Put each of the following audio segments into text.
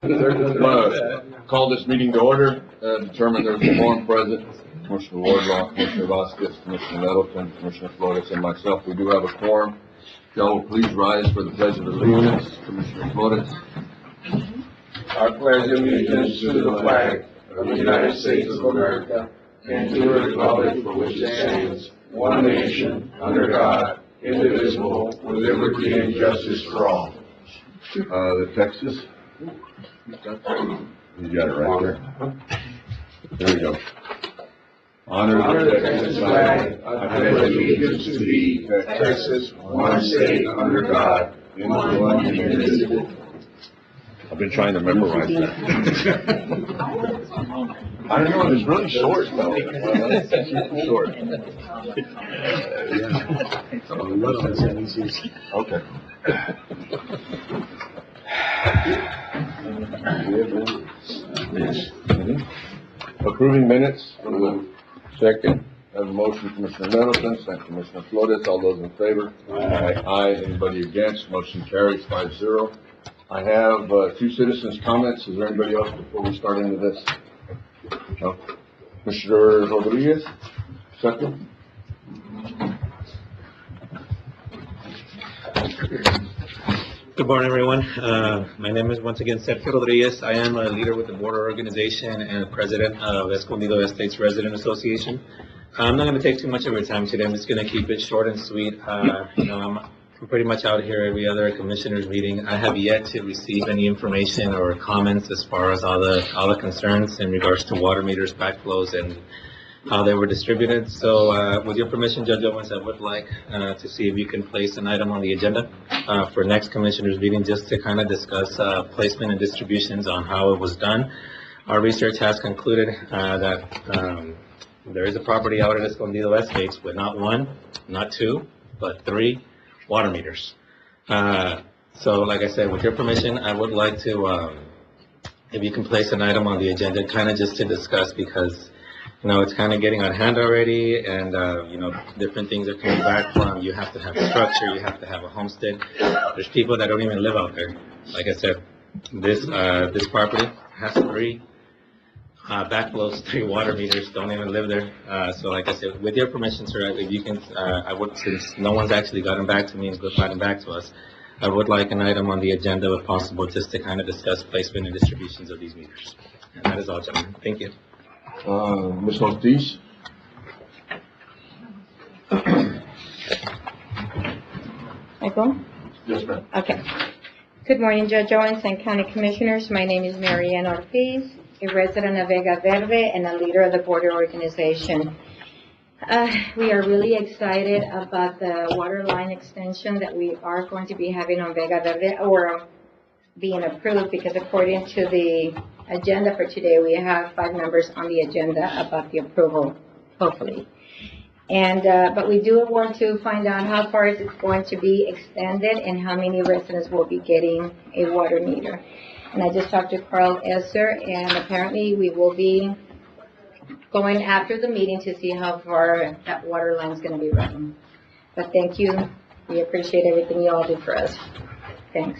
Call this meeting to order, determine there's a quorum present. Commissioner Wardlaw, Commissioner Vasquez, Commissioner Nettleton, Commissioner Flores, and myself. We do have a quorum. Y'all will please rise for the pledge of allegiance. Commissioner Flores. I pledge allegiance to the flag of the United States of America and to the republic for which it stands, one nation, under God, indivisible, with liberty and justice for all. The Texas. You got it right there. There we go. Honor the Texas flag. I pledge allegiance to thee, Texas, one state under God, one indivisible. I've been trying to memorize that. I don't know, it's really short though. Short. Okay. Approving minutes. Second. I have a motion, Commissioner Nettleton, second Commissioner Flores. All those in favor? Aye. Aye. Anybody against? Motion carries 5-0. I have two citizens' comments. Is there anybody else before we start into this? No. Commissioner Rodriguez, second. Good morning, everyone. My name is once again Sergio Rodriguez. I am a leader with the Border Organization and president of Escondido Estates Resident Association. I'm not going to take too much of your time today. I'm just going to keep it short and sweet. I'm pretty much out here every other commissioners meeting. I have yet to receive any information or comments as far as all the concerns in regards to water meters, backflows, and how they were distributed. So with your permission, Judge Owens, I would like to see if you can place an item on the agenda for next commissioners meeting just to kind of discuss placement and distributions on how it was done. Our research has concluded that there is a property out at Escondido Estates with not one, not two, but 3 water meters. So like I said, with your permission, I would like to, if you can place an item on the agenda, kind of just to discuss, because it's kind of getting on hand already, and different things are coming back from, you have to have a structure, you have to have a homestead. There's people that don't even live out there. Like I said, this property has 3 backflows, 3 water meters, don't even live there. So like I said, with your permission, sir, if you can, I would, since no one's actually gotten back to me and gotten back to us, I would like an item on the agenda, if possible, just to kind of discuss placement and distributions of these meters. And that is all, gentlemen. Thank you. Ms. Ortiz. Michael? Yes, ma'am. Okay. Good morning, Judge Owens and County Commissioners. My name is Marianne Ortiz, a resident of Vega Verde and a leader of the Border Organization. We are really excited about the water line extension that we are going to be having on Vega Verde, or being approved, because according to the agenda for today, we have 5 members on the agenda about the approval, hopefully. And but we do want to find out how far is it going to be extended and how many residents will be getting a water meter. And I just talked to Carl Esser, and apparently we will be going after the meeting to see how far that water line is going to be running. But thank you. We appreciate everything you all do for us. Thanks.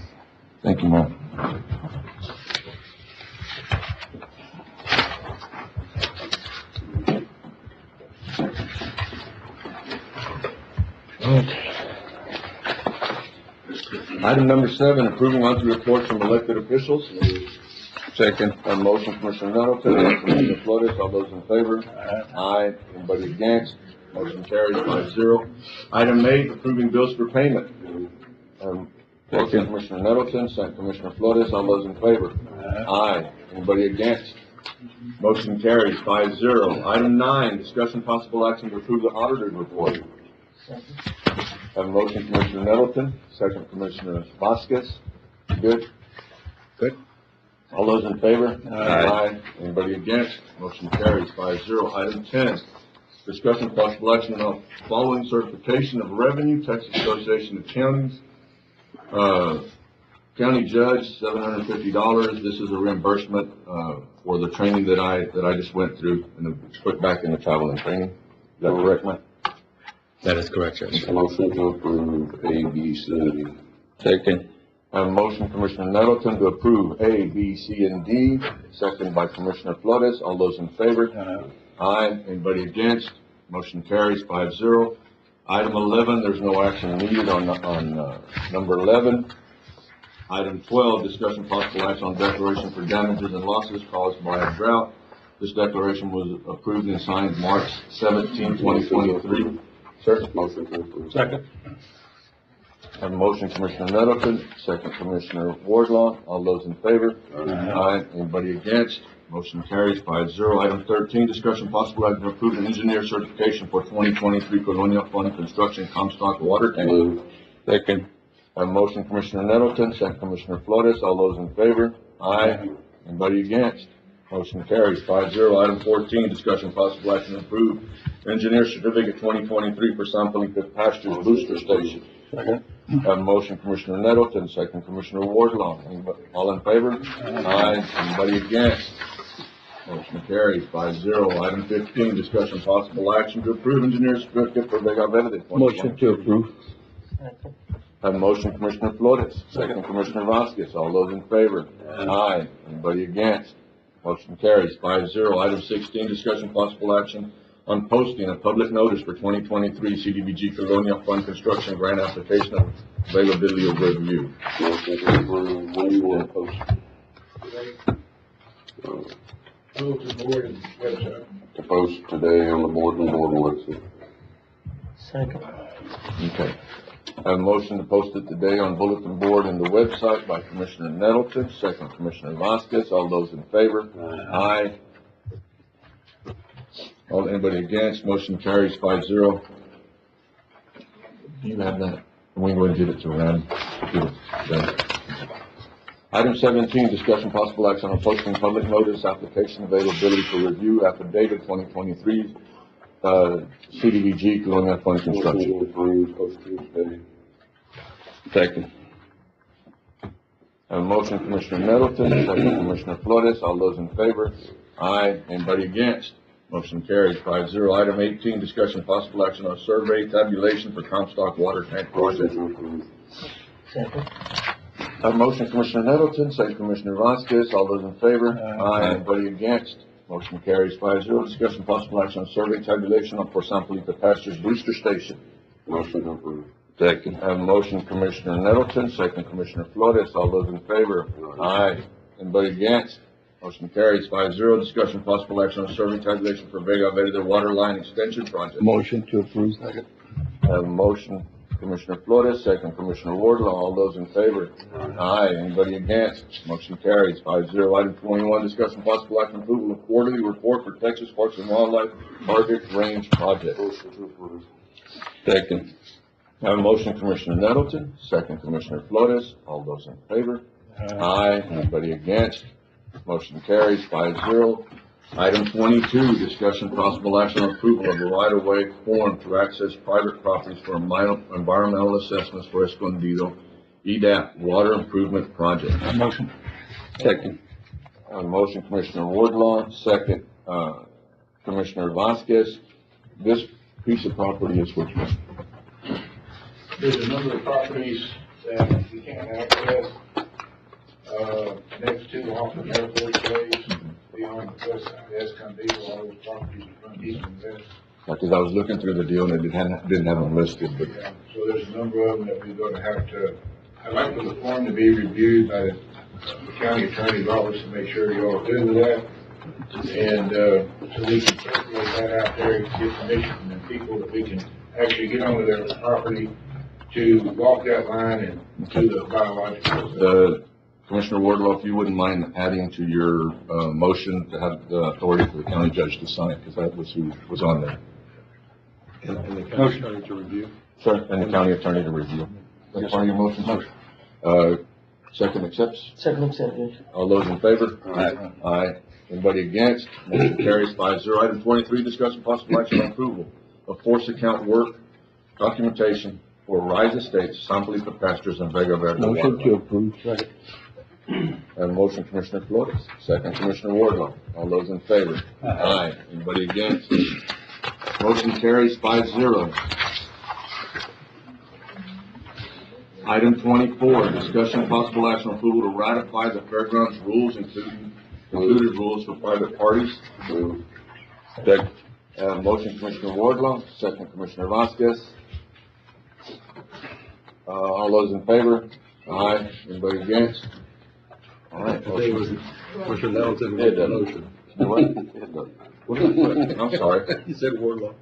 Thank you, ma'am. Okay. Item number 7, approving monthly reports from elected officials. Second. A motion, Commissioner Nettleton, Commissioner Flores. All those in favor? Aye. Anybody against? Motion carries 5-0. Item 8, approving bills for payment. Motion, Commissioner Nettleton, second Commissioner Flores. All those in favor? Aye. Anybody against? Motion carries 5-0. Item 9, discussion possible action to approve the auditor's report. Have a motion, Commissioner Nettleton, second Commissioner Vasquez. Good? Good. All those in favor? Aye. Anybody against? Motion carries 5-0. Item 10, discussion possible action on following certification of revenue, Texas Association of Counties. County judge, $750. This is a reimbursement for the training that I just went through and put back in the travel and training. Is that correct, Mike? That is correct, Judge. Motion to approve A, B, C. Second. I have a motion, Commissioner Nettleton, to approve A, B, C, and D, second by Commissioner Flores. All those in favor? Aye. Anybody against? Motion carries 5-0. Item 11, there's no action needed on number 11. Item 12, discussion possible action on declaration for damages and losses caused by a drought. This declaration was approved and signed March 17, 2023. Sir? Motion to approve. Second. I have a motion, Commissioner Nettleton, second Commissioner Wardlaw. All those in favor? Aye. Anybody against? Motion carries 5-0. Item 13, discussion possible action to approve an engineer certification for 2023 Colonial Fund Construction Comstock Water Tank. Second. I have a motion, Commissioner Nettleton, second Commissioner Flores. All those in favor? Aye. Anybody against? Motion carries 5-0. Item 14, discussion possible action to approve engineer certificate 2023 for San Felipe Pastures Booster Station. Second. I have a motion, Commissioner Nettleton, second Commissioner Wardlaw. All in favor? Aye. Anybody against? Motion carries 5-0. Item 15, discussion possible action to approve engineer certificate for Vega Verde. Motion to approve. I have a motion, Commissioner Flores, second Commissioner Vasquez. All those in favor? Aye. Anybody against? Motion carries 5-0. Item 16, discussion possible action on posting a public notice for 2023 CDBG Colonial Fund Construction Grant Application of availability of review. Motion to approve. When do you want to post? Move to board and website. To post today on the board and website. Second. Okay. I have a motion to post it today on bulletin board and the website by Commissioner Nettleton, second Commissioner Vasquez. All those in favor? Aye. Anybody against? Motion carries 5-0. Do you have that? We can go and give it to Rand. Give it to them. Item 17, discussion possible action on posting public notice application availability for review affidavit 2023 CDBG Colonial Fund Construction. Motion to approve. Posting today. Second. I have a motion, Commissioner Nettleton, second Commissioner Flores. All those in favor? Aye. Anybody against? Motion carries 5-0. Item 18, discussion possible action on survey tabulation for Comstock Water Tank Project. Motion to approve. Second. I have a motion, Commissioner Nettleton, second Commissioner Vasquez. All those in favor? Aye. Anybody against? Motion carries 5-0. Discussion possible action on survey tabulation for San Felipe Pastures Booster Station. Motion to approve. Second. I have a motion, Commissioner Nettleton, second Commissioner Flores. All those in favor? Aye. Anybody against? Motion carries 5-0. Discussion possible action on survey tabulation for Vega Verde Water Line Extension Project. Motion to approve. Second. I have a motion, Commissioner Flores, second Commissioner Wardlaw. All those in favor? Aye. Anybody against? Motion carries 5-0. Item 21, discussion possible action approval of quarterly report for Texas Parks and Wildlife Target Range Project. Motion to approve. Second. I have a motion, Commissioner Nettleton, second Commissioner Flores. All those in favor? Aye. Anybody against? Motion carries 5-0. Item 22, discussion possible action on approval of a right-of-way form to access private properties for environmental assessments for Escondido EDAP Water Improvement Project. Motion. Second. I have a motion, Commissioner Wardlaw, second, Commissioner Vasquez. This piece of property is which one? There's a number of properties that you can't access, next to off of Air Force Base, beyond the west side of Escondido, all those properties run east and west. Because I was looking through the deal and it didn't have them listed, but Yeah, so there's a number of them that we're gonna have to, I'd like for the form to be reviewed by the county attorney's office to make sure you're all good with that. And, so we can circulate that out there and get permission from the people that we can actually get onto their property to walk that line and do the biological. Commissioner Wardlaw, if you wouldn't mind adding to your motion to have the authority for the county judge to sign, because that was who was on there. And the county attorney to review. Sir, and the county attorney to review. That's part of your motion, sir? Second accepts? Second accept, yes. All those in favor? Aye. Aye. Anybody against? Motion carries 5-0. Item 23, discussion possible action on approval of force account work documentation for Rise Estates, San Felipe Pastures, and Vega Verde. Motion to approve. Second. And motion, Commissioner Flores. Second, Commissioner Wardlaw. All those in favor? Aye. Anybody against? Motion carries 5-0. Item 24, discussion possible action on approval to ratify the fairgrounds rules, included rules for private parties. Move. Second. Motion Commissioner Wardlaw, second Commissioner Vasquez. All those in favor? Aye. Anybody against? All right. Motion. Commissioner Nettleton It doesn't. What? It doesn't. I'm sorry. You said Wardlaw.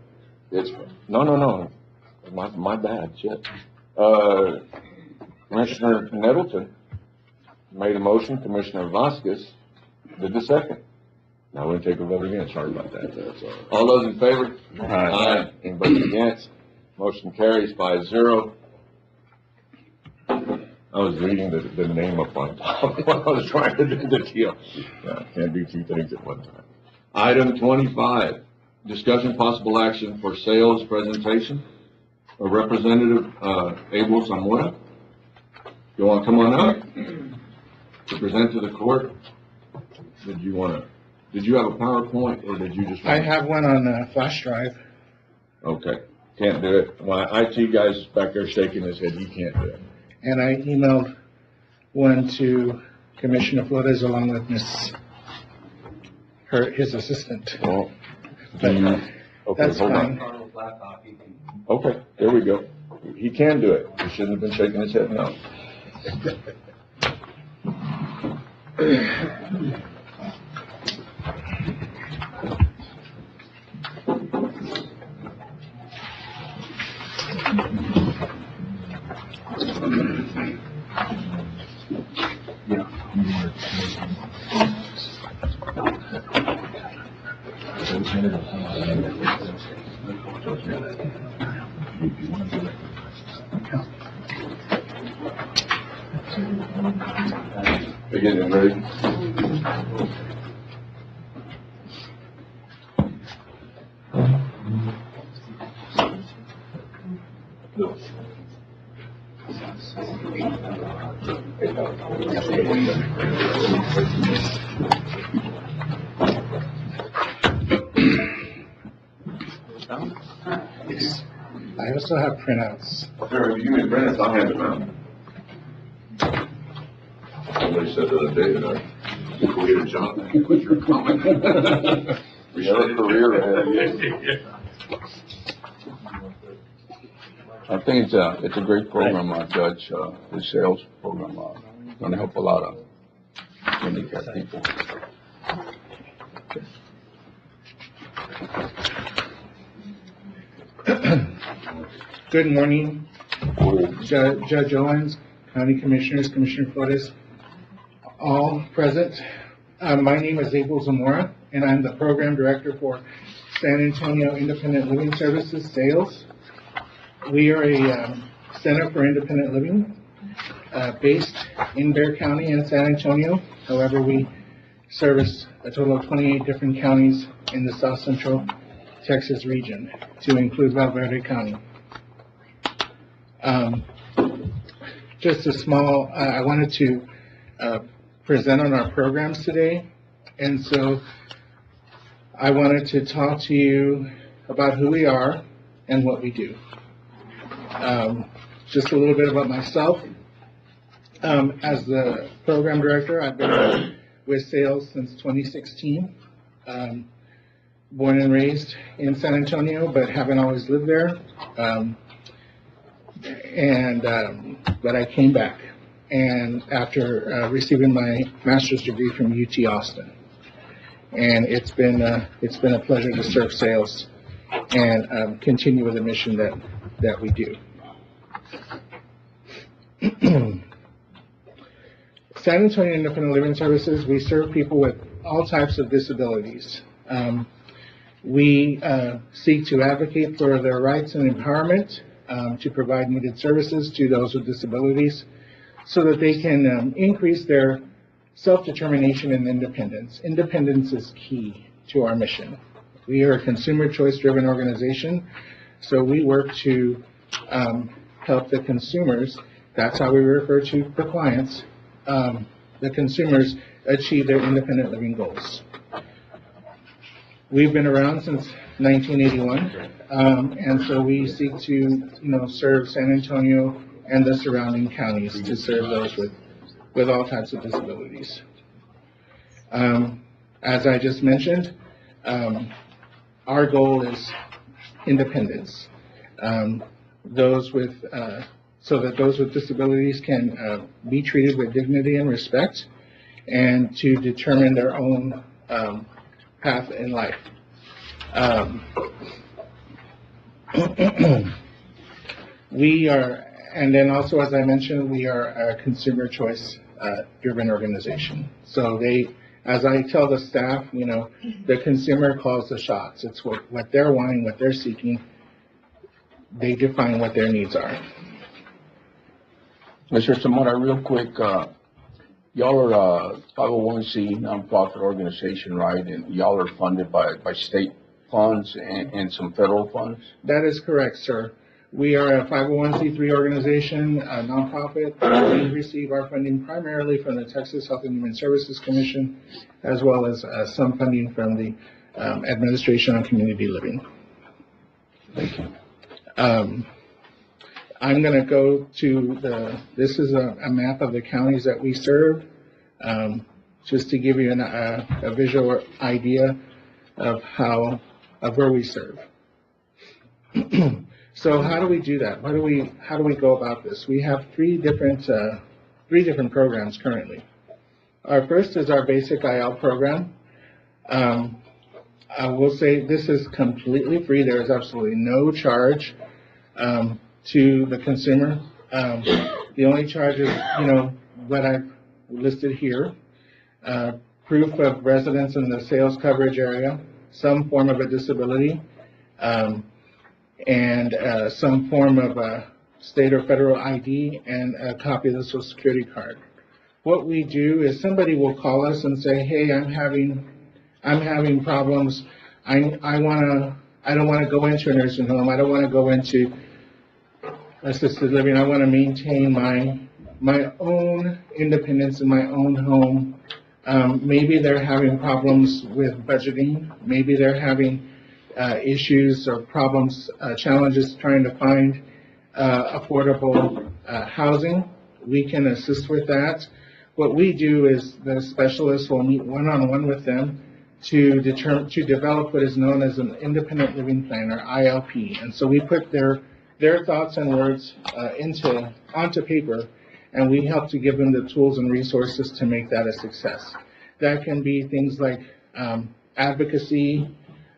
It's, no. My bad, shit. Commissioner Nettleton made a motion, Commissioner Vasquez did the second. Now we're gonna take a vote again, sorry about that. That's all those in favor? Aye. Anybody against? Motion carries 5-0. I was reading the name up on top when I was trying to do the deal. Can't do two things at one time. Item 25, discussion possible action for sales presentation. A representative, Abel Zamora. You wanna come on up to present to the court? Did you have a PowerPoint or did you just? I have one on a flash drive. Okay, can't do it. My IT guy's back there shaking his head, he can't do it. And I emailed one to Commissioner Flores along with his assistant. Well, But, okay, that's hold fine. on. Okay, there we go. He can do it. He shouldn't have been shaking his head no. They're getting ready. I also have printouts. Sure, if you give me the printers, I'll hand them out. Somebody said the other day that I created a job with your comment. We have a career ahead. I think it's a great program, Judge, the sales program, gonna help a lot of handicapped people. Good morning, Judge Owens, County Commissioners, Commissioner Flores, all present. My name is Abel Zamora, and I'm the Program Director for San Antonio Independent Living Services Sales. We are a Center for Independent Living based in Bexar County and San Antonio. However, we service a total of 28 different counties in the South Central Texas region, to include Valverde County. Just a small, I wanted to present on our programs today, and so I wanted to talk to you about who we are and what we do. Just a little bit about myself. As the program director, I've been with sales since 2016. Born and raised in San Antonio, but haven't always lived there. But I came back, and after receiving my master's degree from UT Austin, and it's been a pleasure to serve sales and continue with the mission that we do. San Antonio Independent Living Services, we serve people with all types of disabilities. We seek to advocate for their rights and empowerment, to provide needed services to those with disabilities so that they can increase their self-determination and independence. Independence is key to our mission. We are a consumer choice-driven organization, so we work to help the consumers, that's how we refer to the clients, the consumers achieve their independent living goals. We've been around since 1981, and so we seek to, serve San Antonio and the surrounding counties to serve those with all types of disabilities. As I just mentioned, our goal is independence. So that those with disabilities can be treated with dignity and respect, and to determine their own path in life. We are, and then also, as I mentioned, we are a consumer choice driven organization. So as I tell the staff, the consumer calls the shots. It's what they're wanting, what they're seeking. They define what their needs are. Mr. Zamora, real quick, y'all are a 501c nonprofit organization, right? And y'all are funded by state funds and some federal funds? That is correct, sir. We are a 501c3 organization, a nonprofit. We receive our funding primarily from the Texas Health and Human Services Commission, as well as some funding from the Administration on Community Living. Thank you. I'm going to go to this is a map of the counties that we serve, just to give you a visual idea of where we serve. So how do we do that? How do we go about this? We have three different programs currently. Our first is our basic IL program. I will say this is completely free. There is absolutely no charge to the consumer. The only charge is, what I've listed here: proof of residence in the sales coverage area, some form of a disability, and some form of a state or federal ID, and a copy of the Social Security card. What we do is somebody will call us and say, "Hey, I'm having problems. I don't want to go into a nursing home. I don't want to go into assisted living. I want to maintain my own independence in my own home." Maybe they're having problems with budgeting. Maybe they're having issues or problems, challenges trying to find affordable housing. We can assist with that. What we do is the specialists will meet one-on-one with them to develop what is known as an independent living plan, or ILP. And so we put their thoughts and words onto paper, and we help to give them the tools and resources to make that a success. That can be things like advocacy,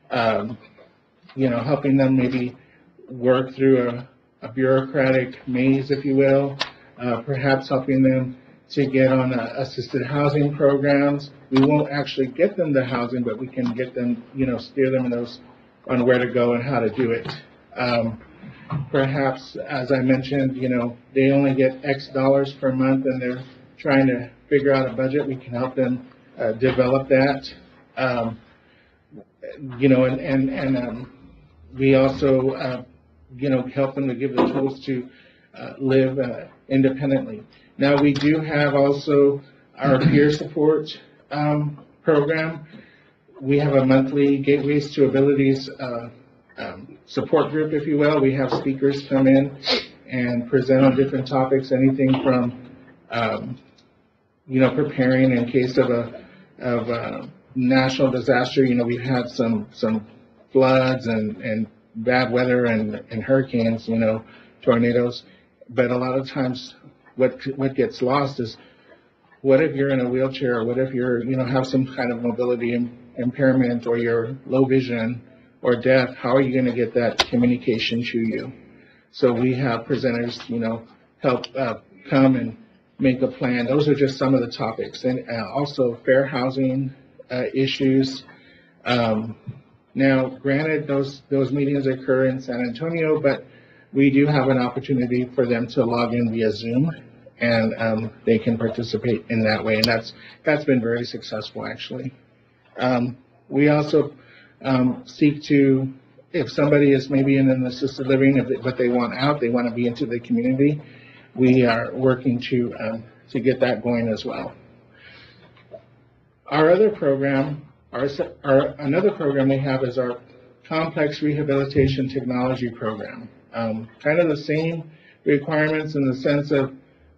helping them maybe work through a bureaucratic maze, if you will, perhaps helping them to get on assisted housing programs. We won't actually get them the housing, but we can get them, steer them on where to go and how to do it. Perhaps, as I mentioned, they only get X dollars per month and they're trying to figure out a budget. We can help them develop that. We also, help them to give the tools to live independently. Now, we do have also our peer support program. We have a monthly Gateways to Abilities support group, if you will. We have speakers come in and present on different topics, anything from, preparing in case of a national disaster. We've had some floods and bad weather and hurricanes, tornadoes. But a lot of times what gets lost is, what if you're in a wheelchair, or what if you're, have some kind of mobility impairment, or you're low vision or deaf? How are you going to get that communication to you? So we have presenters, help come and make a plan. Those are just some of the topics. And also fair housing issues. Now, granted, those meetings occur in San Antonio, but we do have an opportunity for them to log in via Zoom, and they can participate in that way. And that's been very successful, actually. We also seek to, if somebody is maybe in an assisted living, but they want out, they want to be into the community, we are working to get that going as well. Our other program, another program we have is our Complex Rehabilitation Technology Program. Kind of the same requirements in the sense of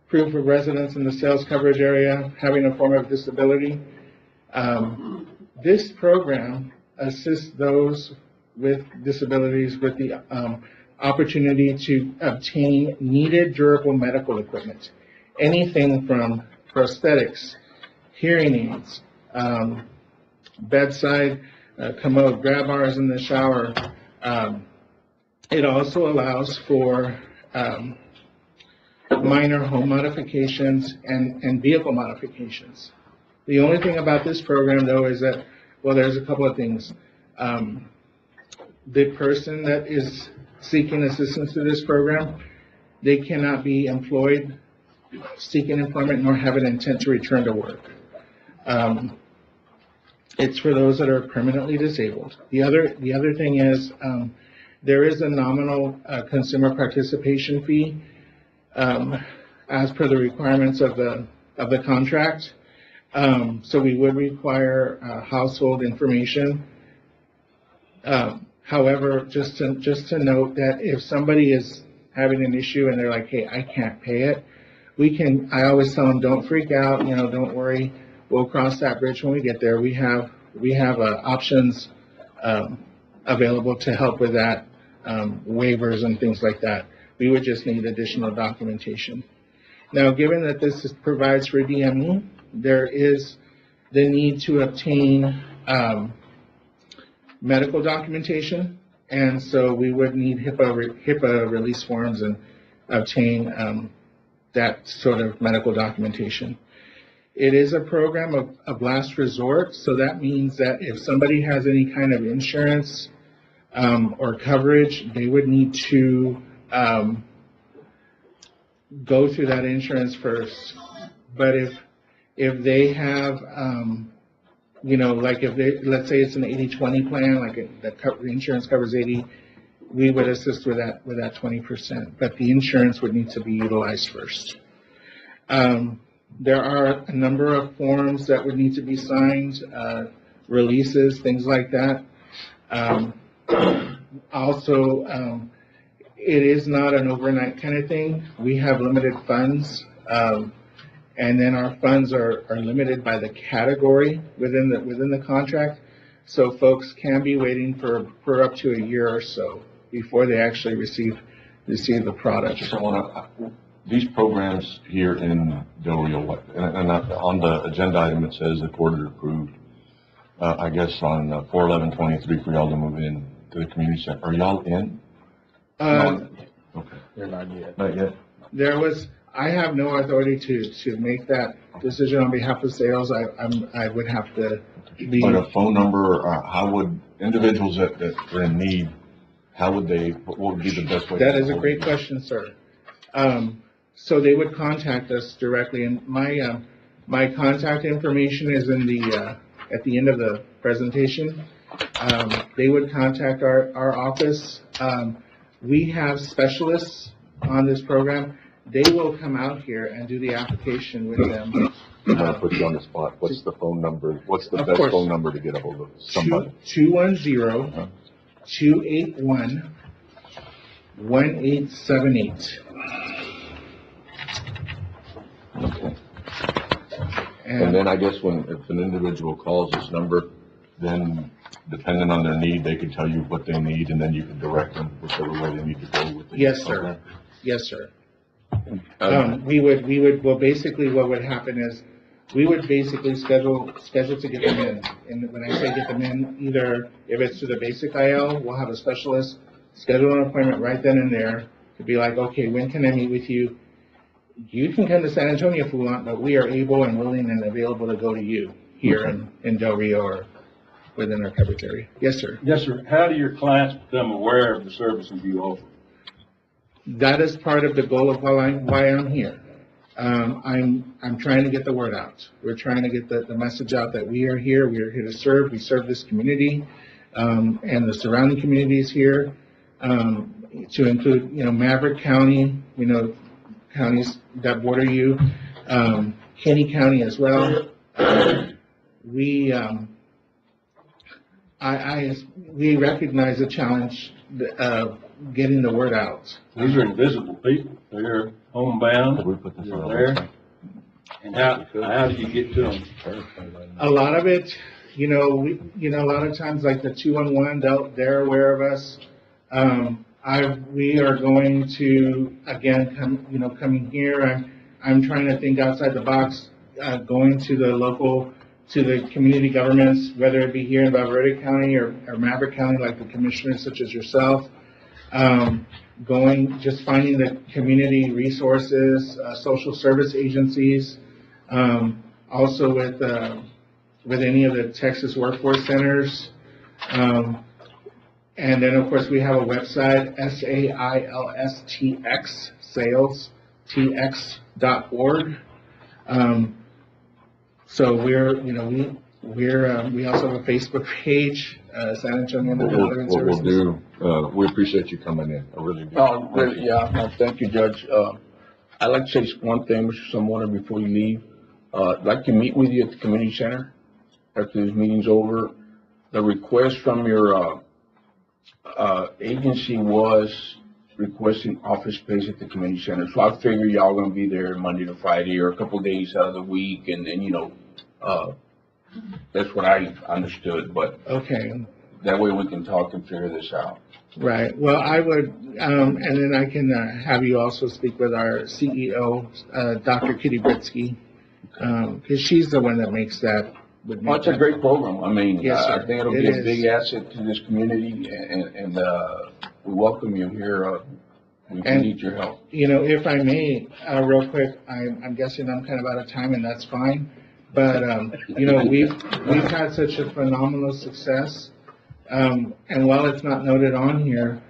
proof of residence in the sales coverage area, having a form of disability. This program assists those with disabilities with the opportunity to obtain needed durable medical equipment. Anything from prosthetics, hearing aids, bedside commode, grab bars in the shower. It also allows for minor home modifications and vehicle modifications. The only thing about this program, though, is that, well, there's a couple of things. The person that is seeking assistance to this program, they cannot be employed, seeking employment, nor have an intent to return to work. It's for those that are permanently disabled. The other thing is, there is a nominal consumer participation fee as per the requirements of the contract. So we would require household information. However, just to note that if somebody is having an issue and they're like, hey, I can't pay it, I always tell them, don't freak out, don't worry. We'll cross that bridge when we get there. We have options available to help with that, waivers and things like that. We would just need additional documentation. Now, given that this provides for DME, there is the need to obtain medical documentation, and so we would need HIPAA release forms and obtain that sort of medical documentation. It is a program of last resort, so that means that if somebody has any kind of insurance or coverage, they would need to go through that insurance first. But if they have, like let's say it's an 80-20 plan, like the insurance covers 80, we would assist with that 20%. But the insurance would need to be utilized first. There are a number of forms that would need to be signed, releases, things like that. Also, it is not an overnight kind of thing. We have limited funds, and then our funds are limited by the category within the contract. So folks can be waiting for up to a year or so before they actually receive the product. These programs here in Del Rio, and on the agenda item, it says the court had approved, I guess on 4/11/23 for y'all to move in to the community center. Are y'all in? Okay. They're not yet. Not yet? I have no authority to make that decision on behalf of sales. I would have to be. But a phone number, how would individuals that are in need, what would be the best way? That is a great question, sir. So they would contact us directly, and my contact information is in at the end of the presentation. They would contact our office. We have specialists on this program. They will come out here and do the application with them. I'm going to put you on the spot. What's the phone number? What's the best phone number to get a hold of somebody? 210-281-1878. Okay. And then I guess if an individual calls this number, then depending on their need, they can tell you what they need, and then you can direct them whichever way they need to go with it. Yes, sir. Yes, sir. Basically what would happen is we would basically schedule to get them in. And when I say get them in, either if it's to the basic IL, we'll have a specialist schedule an appointment right then and there to be like, okay, when can I meet with you? You can come to San Antonio if we want, but we are able and willing and available to go to you here in Del Rio or within our coverage area. Yes, sir. Yes, sir. How do your clients become aware of the services you offer? That is part of the goal of why I'm here. I'm trying to get the word out. We're trying to get the message out that we are here. We are here to serve. We serve this community and the surrounding communities here, to include, Maverick County, counties that border you, Kenny County as well. We recognize the challenge getting the word out. These are invisible people. They're homebound. They're there. And how do you get to them? A lot of it, a lot of times like the 211, they're aware of us. We are going to, again, coming here, I'm trying to think outside the box, going to the community governments, whether it be here in Valverde County or Maverick County, like the commissioners such as yourself. Just finding the community resources, social service agencies, also with any of the Texas workforce centers. And then, of course, we have a website, SAILSTX, salestx.org. So we also have a Facebook page, San Antonio Independent Living What we'll Services. do, we appreciate you coming in, I really do. Really, yeah, no, thank you, Judge. I'd like to say one thing, Mr. Sumwater, before you leave. I'd like to meet with you at the community center after this meeting's over. The request from your agency was requesting office space at the community center. So I figure y'all gonna be there Monday to Friday or a couple days out of the week, and that's what I understood, but Okay, that way we can talk and figure this out. right. Well, I would, and then I can have you also speak with our CEO, Dr. Kitty Britsky, because she's the one that makes that. Well, it's a great program. I mean, Yes, sir. I think it'll It be a is. big asset to this community, and we welcome you here. We And- need your help. If I may, real quick, I'm guessing I'm kind of out of time, and that's fine. But, we've had such a phenomenal success. And while it's not noted on here,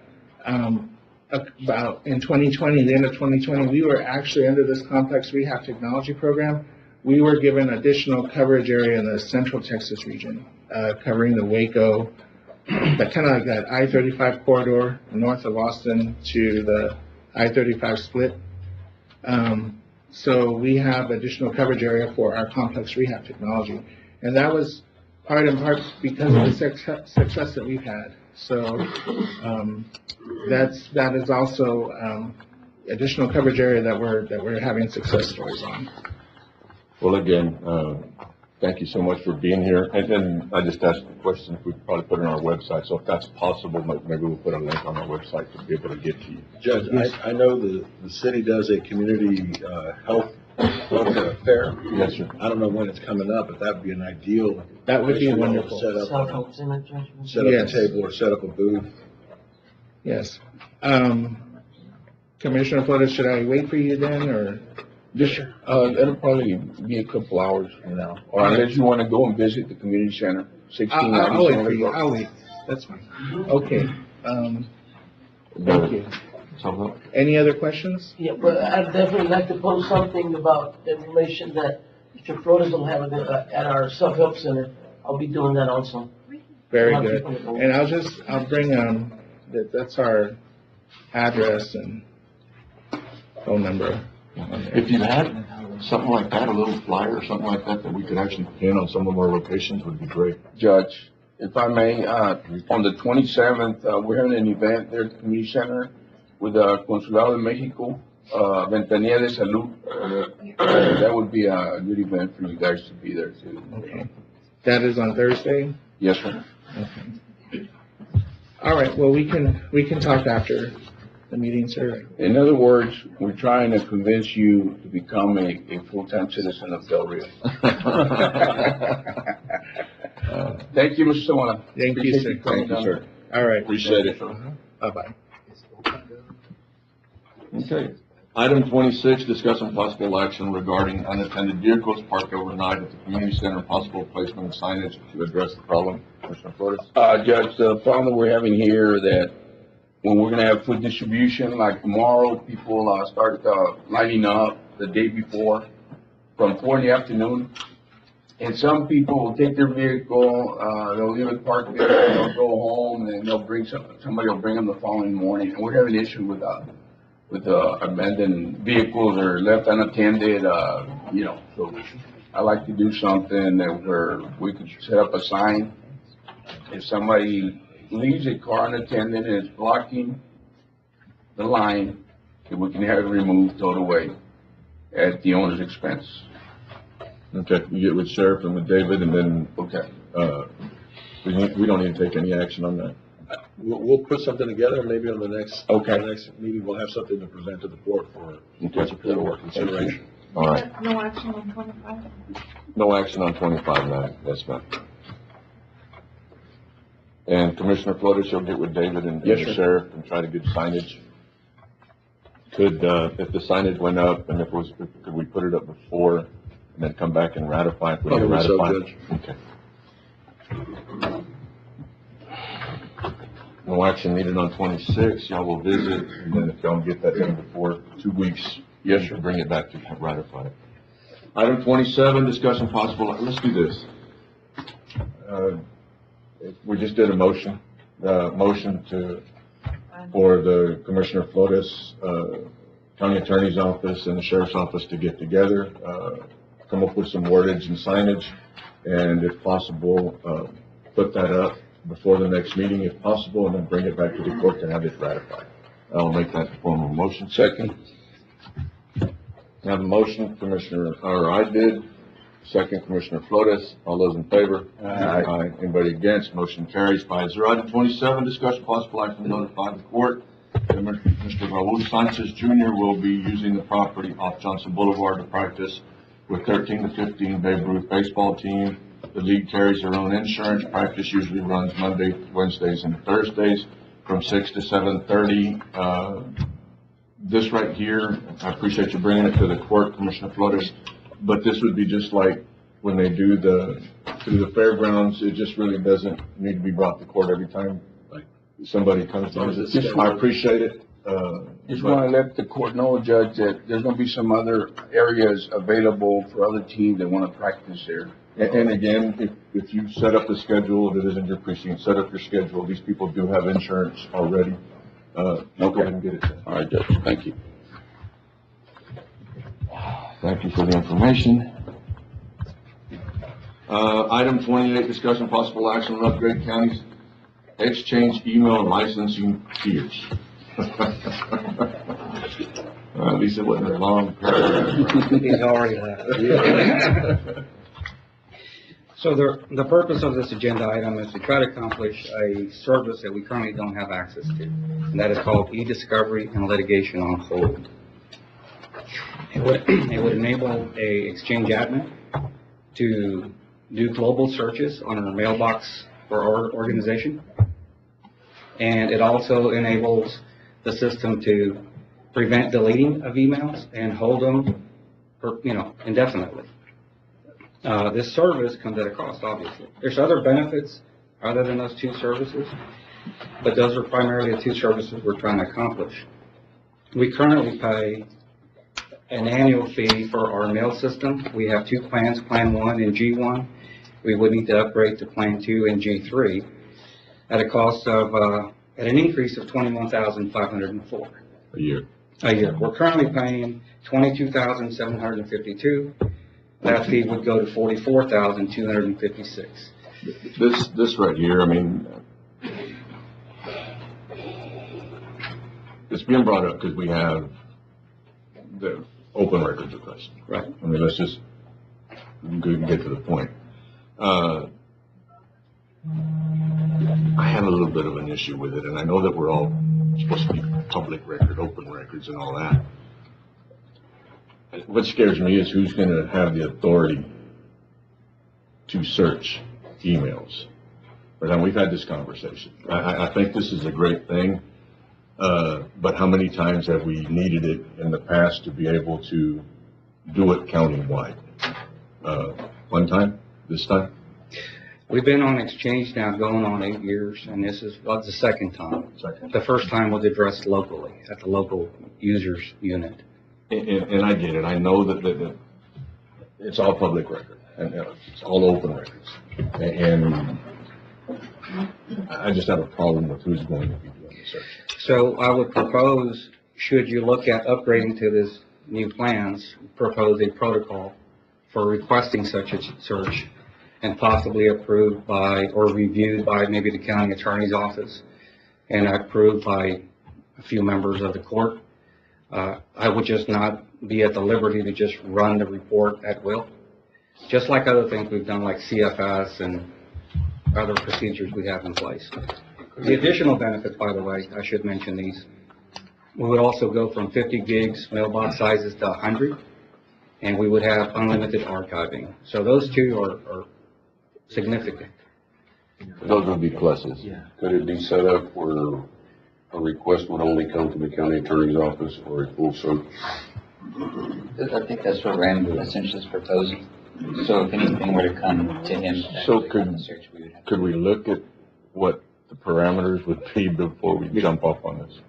about in 2020, the end of 2020, we were actually under this complex rehab technology program. We were given additional coverage area in the Central Texas region, covering the Waco, that kind of like that I-35 corridor north of Austin to the I-35 split. So we have additional coverage area for our complex rehab technology. And that was part and part because of the success that we've had. So that is also additional coverage area that we're having success stories on. Well, again, thank you so much for being here. And then I just asked the question, if we could probably put it on our website. So if that's possible, maybe we'll put a link on our website to be able to get to you. Judge, I know the city does a community health fair. Yes, sir. I don't know when it's coming up, but that would be an ideal. That would be place for y'all to wonderful. Set up Yes. a table or set up a booth. Yes. Commissioner Flores, should I wait for you then, or? It'll probably be a couple hours from now, or unless you want to go and visit the community center, 1690. I'll wait for you. I'll wait. That's fine. Okay. Thank you. So, Any other questions? Yeah, but I'd definitely like to post something about information that Mr. Flores will have at our self-help center. I'll be doing that also. Very good. And I'll bring, that's our address and phone number on there. if you had something like that, a little flyer or something like that, that we could actually pin on some of our locations would be great. Judge, if I may, on the 27th, we're having an event there at the community center with Consulado de Mexico, Ventanilla de Salud. That would be a good event for you guys to be there too. Okay. That is on Thursday? Yes, sir. Okay. All right, well, we can talk after the meeting, sir. In other words, we're trying to convince you to become a full-time citizen of Del Rio. Thank you, Mr. Sumwater. Thank you, Appreciate sir. coming Thank you, down. sir. All right. Appreciate it. Bye-bye. Okay. Item 26, discuss some possible action regarding unattended vehicles parked overnight at the community center, possible placement of signage to address the problem. Commissioner Flores? Judge, the problem that we're having here that when we're gonna have food distribution, like tomorrow, people, start, lining up the day before from 4 in the afternoon. And some people will take their vehicle, they'll leave it parked there, and they'll go home, and they'll bring somebody will bring them the following morning. And we're having an issue with abandoned vehicles or left unattended, so I like to do something that where we could set up a sign. If somebody leaves a car unattended and it's blocking the line, if we can have it removed, towed away at the owner's expense. Okay, you get with Sheriff and with David, and then, Okay. we don't need to take any action on that. We'll put something together, maybe on the next, Okay. the next meeting, we'll have something to present to the board for Okay. support or consideration. All right, No action on 25? no action on 25, Madam, yes, ma'am. And Commissioner Flores, you'll get with David and Yes, the sir. Sheriff and try to get signage. Could, if the signage went up, and if it was, could we put it up before, and then come back and ratify it? Probably so, Ratify it? Judge. Okay. No action needed on 26, y'all will visit, and then if y'all don't get that done before 2 weeks, yes, sir, bring it back to ratify it. Item 27, discussion possible, let's do this. We just did a motion, for the Commissioner Flores, County Attorney's Office and the Sheriff's Office to get together, come up with some wordage and signage, and if possible, put that up before the next meeting if possible, and then bring it back to the court to have it ratified. I'll make that formal motion. Second. I have a motion, Commissioner, or I did, second, Commissioner Flores. All those in favor? Aye. Anybody against? Motion carries 5-0. Item 27, discussion possible action to notify the court that Mr. Raul Sanchez Jr. will be using the property off Johnson Boulevard to practice with 13 to 15 Babe Ruth baseball team. The league carries their own insurance. Practice usually runs Monday, Wednesdays, and Thursdays from 6 to 7:30. This right here, I appreciate you bringing it to the court, Commissioner Flores, but this would be just like when they do through the fairgrounds. It just really doesn't need to be brought to court every time somebody comes to visit. I appreciate it. Just want to let the court know, Judge, that there's going to be some other areas available for other teams that want to practice there. And again, if you set up the schedule, if it isn't your precinct, set up your schedule. These people do have insurance already. Go ahead and get it done. All right, Judge, thank you. Thank you for the information. Item 28, discussion possible action on upgrade county's exchange email licensing tiers. At least it wasn't a long paragraph. He's already left. So the purpose of this agenda item is to try to accomplish a service that we currently don't have access to, and that is called e-discovery and litigation on hold. It would enable a exchange admin to do global searches on our mailbox for our organization, and it also enables the system to prevent deleting of emails and hold them for, indefinitely. This service comes at a cost, obviously. There's other benefits other than those two services, but those are primarily the two services we're trying to accomplish. We currently pay an annual fee for our mail system. We have two plans, Plan 1 and G1. We would need to upgrade to Plan 2 and G3 at a cost of, at an increase of $21,504 A year. a year. We're currently paying $22,752. That fee would go to $44,256. This right here, I mean, it's being brought up because we have the open records request. Right. I mean, let's just get to the point. I have a little bit of an issue with it, and I know that we're all supposed to be public record, open records and all that. What scares me is who's going to have the authority to search emails. But we've had this conversation. I think this is a great thing, but how many times have we needed it in the past to be able to do it countywide? One time? This time? We've been on exchange now going on 8 years, and this is the second time. Second. The first time was addressed locally at the local users unit. And I get it. I know that it's all public record and it's all open records. And I just have a problem with who's going to be doing the search. So I would propose, should you look at upgrading to this new plans, propose a protocol for requesting such a search and possibly approved by or reviewed by maybe the county attorney's office and approved by a few members of the court. I would just not be at the liberty to just run the report at will, just like other things we've done, like CFS and other procedures we have in place. The additional benefits, by the way, I should mention these. We would also go from 50 gigs mailbox sizes to 100, and we would have unlimited archiving. So those two are significant. Those would be pluses. Could it be set up where a request would only come to the county attorney's office for a full search? I think that's what Randall essentially is proposing. So if anything were to come to him, So actually on the search, we would have. Could we look at what the parameters would be before we jump off on this?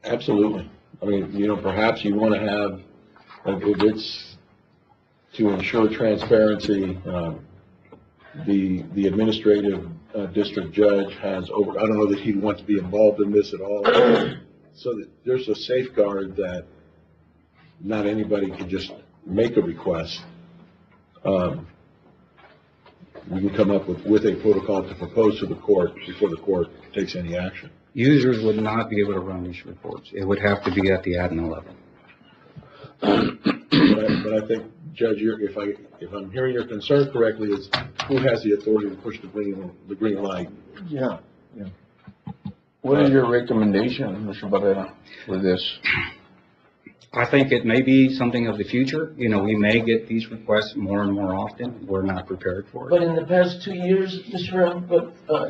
Absolutely. I mean, you know, perhaps you want to have, if it's to ensure transparency, the administrative district judge has over, I don't know that he'd want to be involved in this at all, so that there's a safeguard that not anybody can just make a request. We can come up with a protocol to propose to the court before the court takes any action. Users would not be able to run these reports. It would have to be at the admin level. But I think, Judge, if I'm hearing your concern correctly, is who has the authority to push the green light? Yeah. What is your recommendation, Mr. Barrera, for this? I think it may be something of the future. You know, we may get these requests more and more often. We're not prepared for But it. in the past 2 years, Mr. Ram,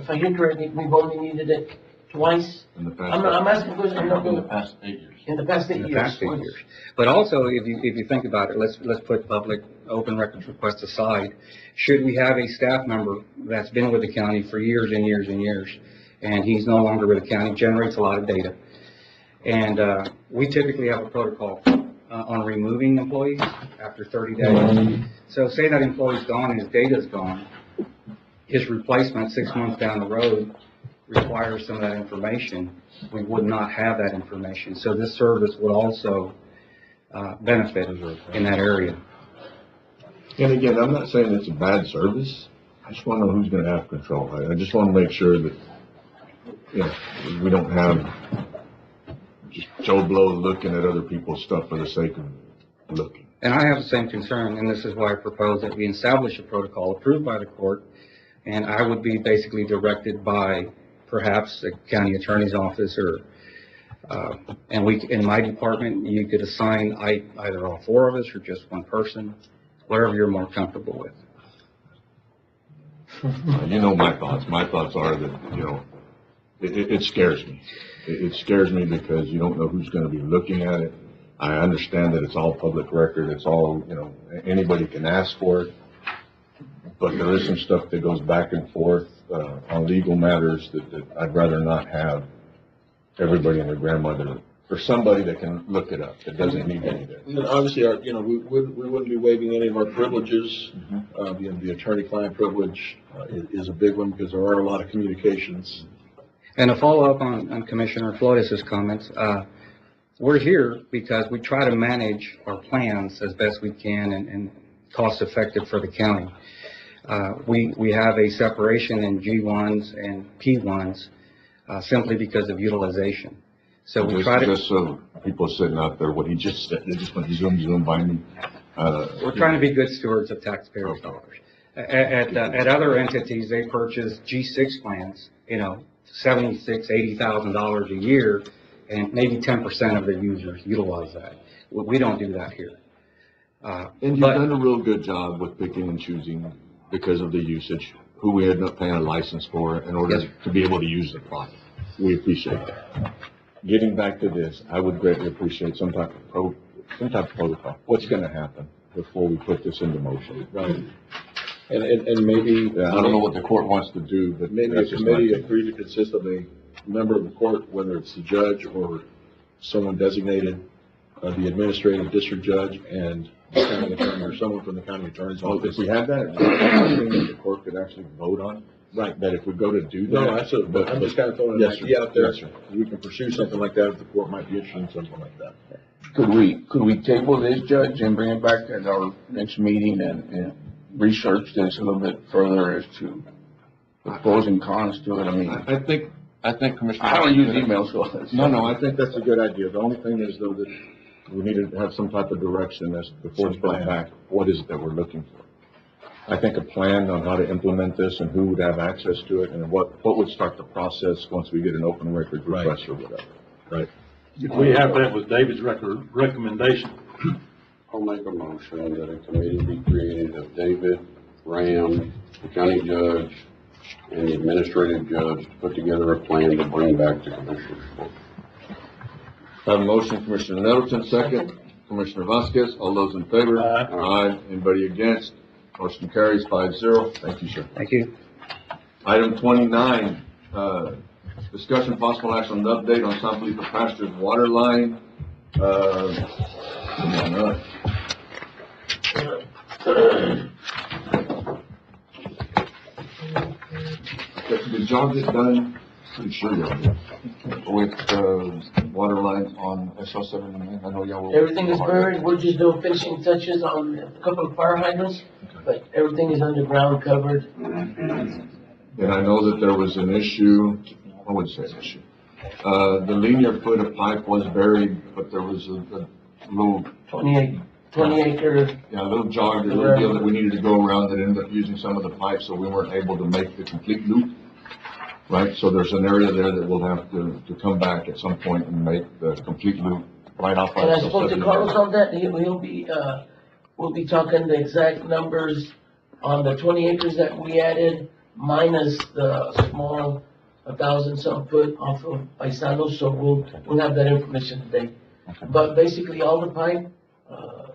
if I hear correctly, we've only needed it twice. In the past, I'm asking questions, I'm not In the going, past 8 years. in the past 8 In years. the past 8 years. But also, if you think about it, let's put public open records requests aside. Should we have a staff member that's been with the county for years and years and years, and he's no longer with the county, generates a lot of data. And we typically have a protocol on removing employees after 30 days. So say that employee's gone and his data's gone, his replacement 6 months down the road requires some of that information. We would not have that information. So this service would also benefit in that area. and again, I'm not saying it's a bad service. I just want to know who's going to have control. I just want to make sure that, you know, we don't have just Joe Blow looking at other people's stuff for the sake of looking. And I have the same concern, and this is why I propose that we establish a protocol approved by the court, and I would be basically directed by perhaps the county attorney's office and in my department, you could assign either all 4 of us or just one person, whatever you're more comfortable with. You know my thoughts. My thoughts are that, you know, it scares me. It scares me because you don't know who's going to be looking at it. I understand that it's all public record. It's all, you know, anybody can ask for it. But there is some stuff that goes back and forth on legal matters that I'd rather not have everybody and their grandmother, or somebody that can look it up, that doesn't need anything. And obviously, you know, we wouldn't be waiving any of our privileges. The attorney-client privilege is a big one because there are a lot of communications. And to follow up on Commissioner Flores' comments, we're here because we try to manage our plans as best we can and cost-effective for the county. We have a separation in G1s and P1s simply because of utilization. So we try to... Just so people sitting out there, what he just said, they just went zoom by me. We're trying to be good stewards of taxpayers' dollars. At other entities, they purchase G6 plans, you know, $76,000, $80,000 a year, and maybe 10% of the users utilize that. We don't do that here. And you've done a real good job with picking and choosing because of the usage, who we end up paying a license for in order to be able to use the product. We appreciate that. Getting back to this, I would greatly appreciate some type of protocol. What's going to happen before we put this into motion? Right. And maybe, I don't know what the court wants to do, but maybe a committee agreed to consist of a member of the court, whether it's the judge or someone designated, the administrative district judge and the county attorney, or someone from the county attorney's office. If we had that, the court could actually vote on. Right. That if we go to do that. No, absolutely. But I'm just kind of throwing an idea out there. Yes, sir. We can pursue something like that if the court might be interested in something like that. Could we table this, Judge, and bring it back at our next meeting and research this a little bit further as to the pros and cons to it? I mean, I think I think Commissioner. I don't use email, so. No, I think that's a good idea. The only thing is though that we need to have some type of direction as before it's brought back, what is it that we're looking for? I think a plan on how to implement this and who would have access to it and what would start the process once we get an open record request or whatever, right? If we have that with David's recommendation. I'll make a motion that a committee be created of David, Ram, the county judge, and the administrative judge to put together a plan to bring back to Commissioner's Court. Have a motion, Commissioner Nettleton, second. Commissioner Vasquez, all those in favor? Aye. Anybody against? Motion carries 5-0. Thank you, sir. Thank you. Item 29, discussion possible action on the update on San Felipe Pastures water line. Did y'all get done? Pretty sure y'all did. With, water lines on SL 79? I know y'all were. Everything is buried, we're just doing finishing touches on a couple of fire hydrants, but everything is underground covered. And I know that there was an issue, I wouldn't say an issue. The linear foot of pipe was buried, but there was a little. 20 acre. Yeah, a little jog, a little deal that we needed to go around that ended up using some of the pipes, so we weren't able to make the complete loop. Right, so there's an area there that we'll have to come back at some point and make the complete loop right off. And I spoke to Carlos on that, we'll be talking the exact numbers on the 20 acres that we added, minus the small 1,000 some foot off of Paisano, so we'll have that information today. Okay. But basically, all the pipe.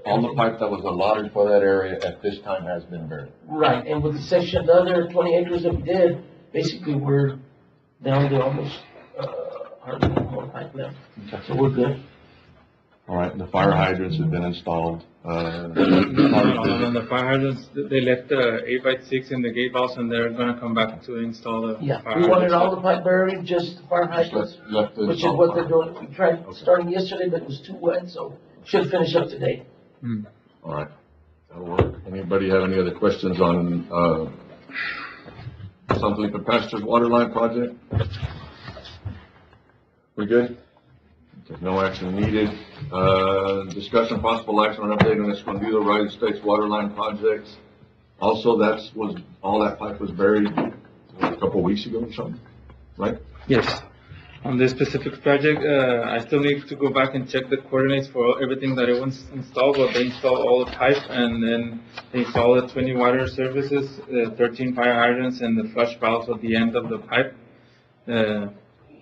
All the pipe that was allotted for that area at this time has been buried. Right, and with the section, the other 20 acres that we did, basically, we're down to almost, hardly more pipe left. So we're good. All right, the fire hydrants have been installed. On the fire hydrants, they left the 8x6 in the gate valves and they're gonna come back to install the Yeah, fire we wanted hydrants. all the pipe buried, just the fire hydrants, which is what they're doing. We tried starting yesterday, but it was too wet, so should finish up today. All right, that'll work. Anybody have any other questions on, San Felipe Pastures water line project? We good? Okay, no action needed. Discussion possible action on update on Escondido United States water line projects. Also, all that pipe was buried a couple weeks ago or something, right? Yes. On this specific project, I still need to go back and check the coordinates for everything that it was installed, but they installed all the pipe and then they installed the 20 water services, 13 fire hydrants and the flush valves at the end of the pipe.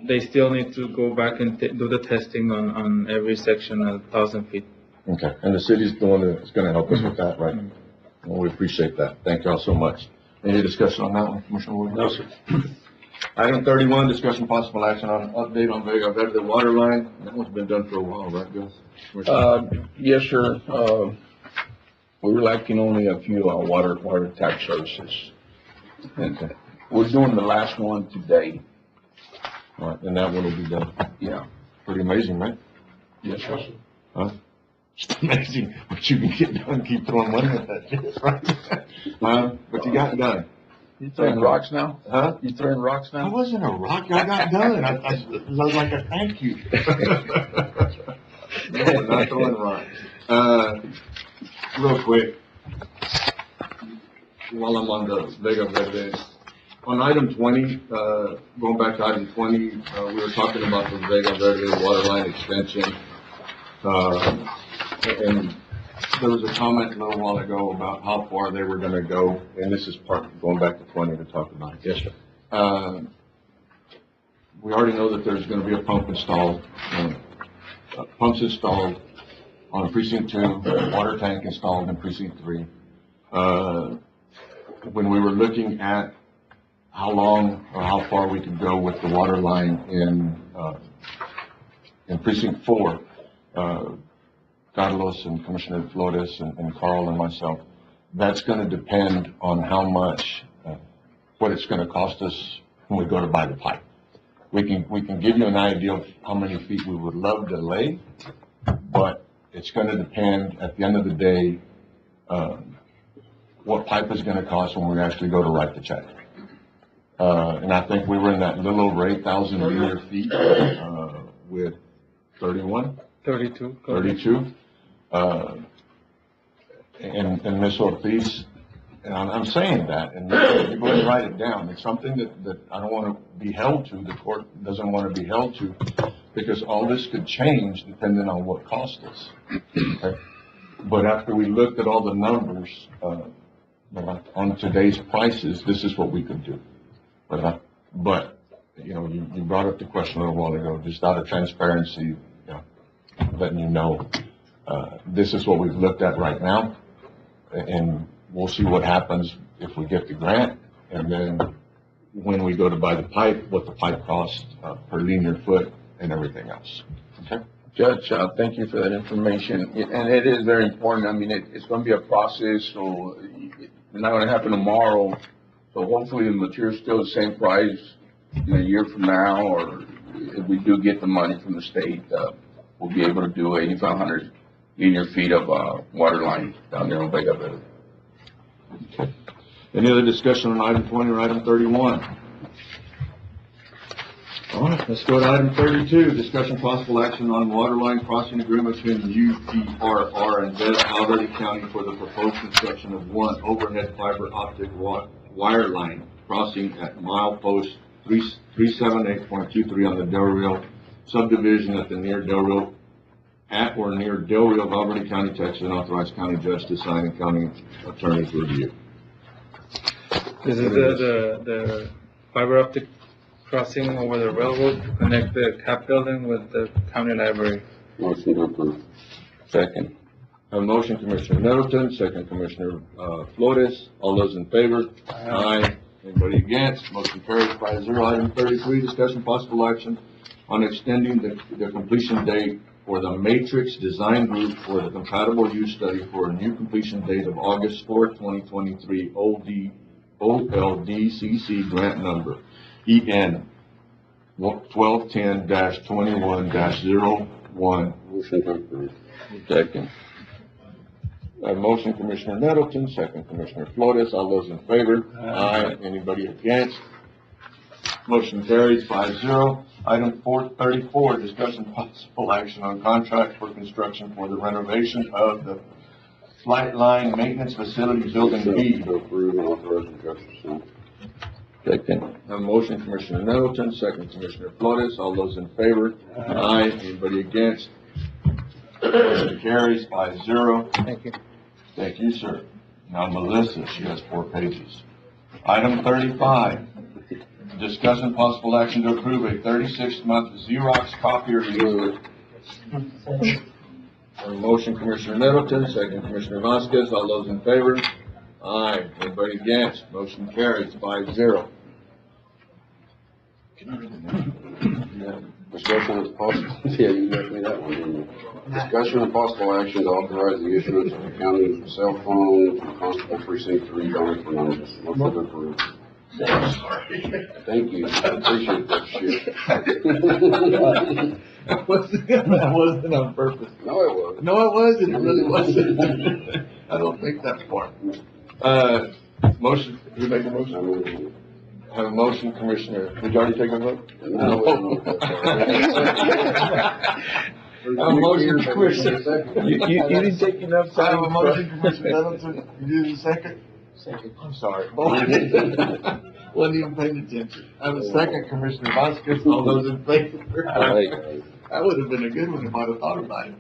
They still need to go back and do the testing on every section of 1,000 feet. Okay, and the city's is gonna help us with that, right? Well, we appreciate that. Thank you all so much. Any discussion on that one, Commissioner Wood? No, sir. Item 31, discussion possible action on update on Vega Verde water line. That one's been done for a while, right, Gus? Yes, sir. We were lacking only a few, water tap services. Okay. We're doing the last one today. All right, and that one will be done. Yeah. Pretty amazing, right? Yes, sir. Huh? It's amazing what you can get done, keep throwing money at that, shit, right? But you got done. You throwing rocks now? Huh? You throwing rocks I now? wasn't a rock, I got done. It was like a thank you. No, we're not throwing rocks. Real quick, while I'm on the Vega Verde, on item 20, going back to item 20, we were talking about the Vega Verde water line extension. And there was a comment a little while ago about how far they were gonna go, and this is going back to 20 to talk about it. Yes, sir. We already know that there's gonna be a pump installed, pumps installed on precinct 2, water tank installed in precinct 3. When we were looking at how long or how far we could go with the water line in precinct 4, Carlos and Commissioner Flores and Carl and myself, that's gonna depend on how much, what it's gonna cost us when we go to buy the pipe. We can give you an idea of how many feet we would love to lay, but it's gonna depend, at the end of the day, what pipe is gonna cost when we actually go to write the check. And I think we were in that little over 8,000 linear feet, with 32. And Ms. Ortiz, and I'm saying that, and you go ahead and write it down. It's something that I don't want to be held to, the court doesn't want to be held to, because all this could change depending on what cost us. Okay? But after we looked at all the numbers, on today's prices, this is what we could do. But you know, you brought up the question a little while ago, just out of transparency, letting you know, this is what we've looked at right now, and we'll see what happens if we get the grant, and then when we go to buy the pipe, what the pipe costs per linear foot and everything else. Okay? Judge, thank you for that information, and it is very important. I mean, it's going to be a process, so it's not going to happen tomorrow. So hopefully the material's still the same price in a year from now, or if we do get the money from the state, we'll be able to do 8,500 linear feet of water line down there on Vega Verde. Okay. Any other discussion on item 20 or item 31? All right, let's go to item 32, discussion possible action on water line crossing agreement between UPRR and Vesta Alberta County for the proposed construction of one overhead fiber optic wire line crossing at milepost 378.23 on the Del Rio subdivision at near Del Rio, Alberta County, Texas, and authorize county judge to sign and county attorney's review. This is the fiber optic crossing over the railroad to connect the CAP building with the county library. Motion to approve. Second. A motion, Commissioner Nettleton, second, Commissioner Flores. All those in favor? Aye. Anybody against? Motion carries 5-0. Item 33, discussion possible action on extending the completion date for the Matrix Design Group for the compatible use study for a new completion date of August 4, 2023, OLDCC grant number EN 1210-21-01. Motion to approve. Second. A motion, Commissioner Nettleton, second, Commissioner Flores. All those in favor? Aye. Anybody against? Motion carries 5-0. Item 34, discussion possible action on contract for construction for the renovation of the Flight Line Maintenance Facility Building B. To approve and authorize the judge to sign. Second. A motion, Commissioner Nettleton, second, Commissioner Flores. All those in favor? Aye. Anybody against? Motion carries 5-0. Thank you. Thank you, sir. Now Melissa, she has 4 pages. Item 35, discussion possible action to approve a 36-month Xerox copier lease. A motion, Commissioner Nettleton, second, Commissioner Vasquez. All those in favor? Aye. Anybody against? Motion carries 5-0. Can you read the name? Discussion of possible, yeah, you left me that one, didn't you? Discussion of possible action to authorize the issuance of a county cell phone to Constable Precinct 3, Donnie Fernandez. Motion to approve. Thank you, I appreciate that shit. That wasn't on purpose. No, it wasn't. No, it wasn't. It really wasn't. I don't think that far. Motion, did you make a motion? I have a motion, Commissioner. Did you already take a vote? No. A motion, Commissioner. You didn't take enough time. I have a motion, Commissioner Nettleton. You did a second? Second. I'm sorry. Wasn't even paying attention. I have a second, Commissioner Vasquez. All those in favor? Aye. That would have been a good one if I'd have thought about it.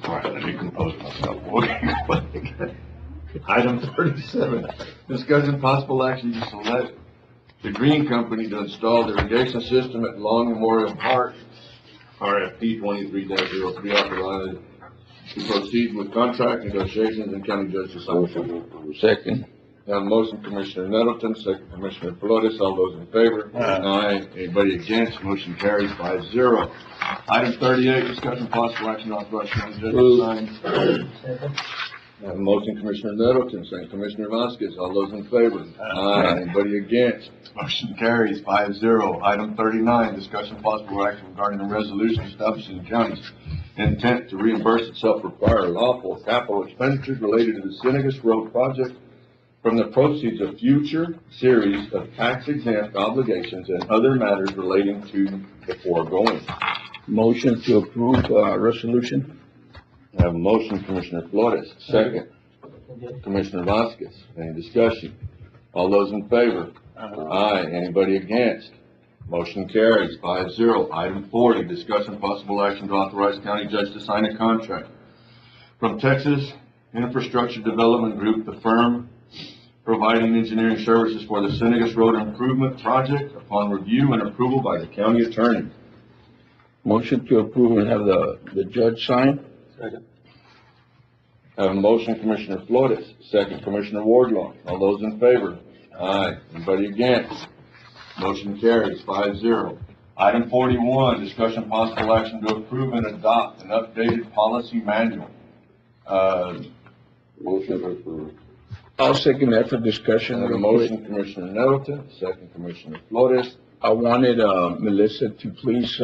All right, let me compose myself. Item 37, discussion possible action to select the Green Company to install the irrigation system at Long Memorial Park, RFP 23-03, authorized to proceed with contract negotiations and county judge to sign. Second. Now, motion, Commissioner Nettleton, second, Commissioner Flores. All those in favor? Aye. Anybody against? Motion carries 5-0. Item 38, discussion possible action on authorized county judge to sign. Now, motion, Commissioner Nettleton, second, Commissioner Vasquez. All those in favor? Aye. Anybody against? Motion carries 5-0. Item 39, discussion possible action regarding a resolution establishing the county's intent to reimburse itself for prior lawful capital expenditures related to the Senegas Road project from the proceeds of future series of tax-exempt obligations and other matters relating to the foregoing. Motion to approve, resolution. I have a motion, Commissioner Flores, second. Commissioner Vasquez, any discussion? All those in favor? Aye. Anybody against? Motion carries 5-0. Item 40, discussion possible action to authorize county judge to sign a contract from Texas Infrastructure Development Group, the firm providing engineering services for the Senegas Road Improvement Project upon review and approval by the county attorney. Motion to approve and have the judge sign. Second. I have a motion, Commissioner Flores, second, Commissioner Wardlaw. All those in favor? Aye. Anybody against? Motion carries 5-0. Item 41, discussion possible action to approve and adopt an updated policy manual. Motion to approve. I'll second that for discussion. I have a motion, Commissioner Nettleton, second, Commissioner Flores. I wanted, Melissa to please,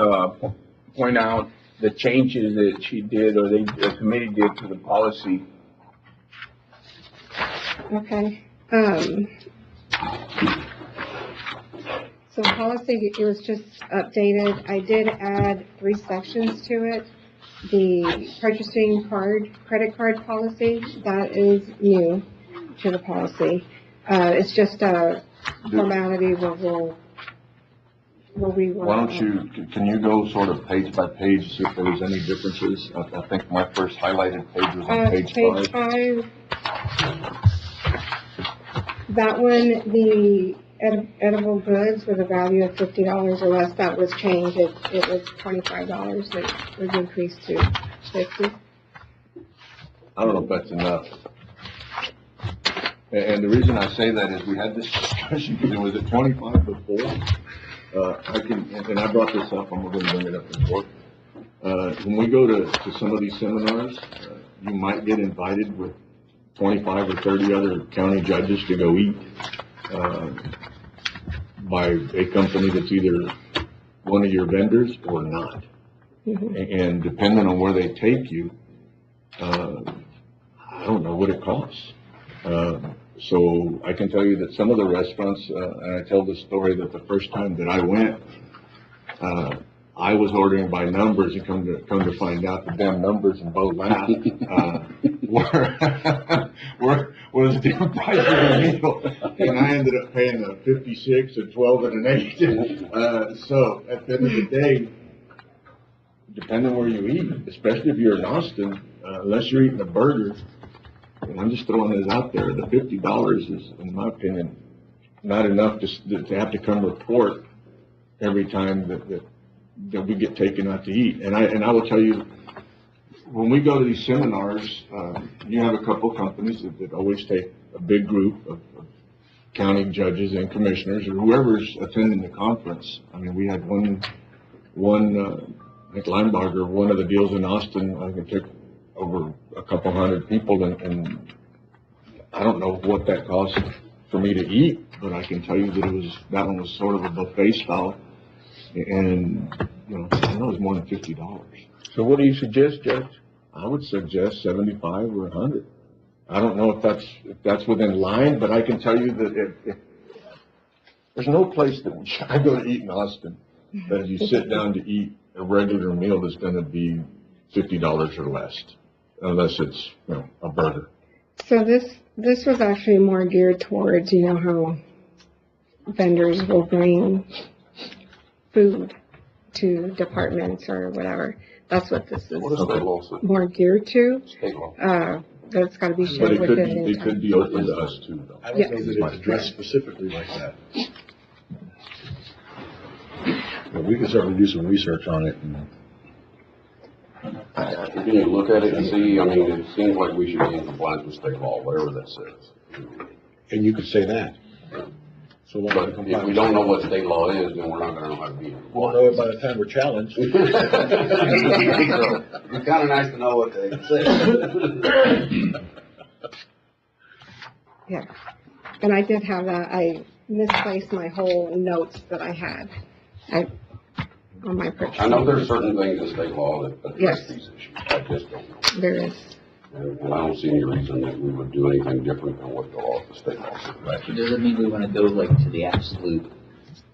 point out the changes that she did or the committee did to the policy. Okay, so policy, it was just updated. I did add 3 sections to it. The purchasing credit card policy, that is new to the policy. It's just a formality where Why don't you, can you go sort of page by page, see if there was any differences? I think my first highlighted page was on page 5. 5. That one, the edible goods with a value of $50 or less, that was changed. It was $25. It was increased to $50. I don't know if that's enough. And the reason I say that is we had this discussion, because it was at 25 before. And I brought this up, I'm going to bring it up in court. When we go to some of these seminars, you might get invited with 25 or 30 other county judges to go eat, by a company that's either one of your vendors or not. And depending on where they take you, I don't know what it costs. So I can tell you that some of the restaurants, and I tell the story that the first time that I went, I was ordering by numbers, and come to find out the damn numbers in both laughed, was a different price for the meal, and I ended up paying a 56, a 12, and an 8. So at the end of the day, depending where you eat, especially if you're in Austin, unless you're eating a burger, and I'm just throwing this out there, the $50 is, in my opinion, not enough to have to come report every time that we get taken out to eat. And I will tell you, when we go to these seminars, you have a couple companies that always take a big group of county judges and commissioners or whoever's attending the conference. I mean, we had one I think Linebarger, one of the deals in Austin, I think it took over a couple hundred people, and I don't know what that cost for me to eat, but I can tell you that that one was sort of a buffet style, and I know it was more than $50. So what do you suggest, Judge? I would suggest 75 or 100. I don't know if that's within line, but I can tell you that if there's no place that I go to eat in Austin that if you sit down to eat a regular meal is going to be $50 or less, unless it's a burger. So this was actually more geared towards, how vendors will bring food to departments or whatever. That's what this is more geared to. But it's got to be shared within. But it could be open to us too, though. I don't know that it's addressed specifically like that. But we can certainly do some research on it. Can you look at it and see, it seems like we should be in compliance with state law, whatever that says. And you could say that. So but if we don't know what state law is, then we're not gonna know how to be in compliance. We'll know it by the time we're challenged. So, it's kinda nice to know what they say. Yeah, and I did have that. I misplaced my whole notes that I had. on my purchase. I know there's certain things in state law that address Yes. these issues. I just don't know. There is. And I don't see any reason that we would do anything different than what the state law says. It doesn't mean we wanna go like to the absolute.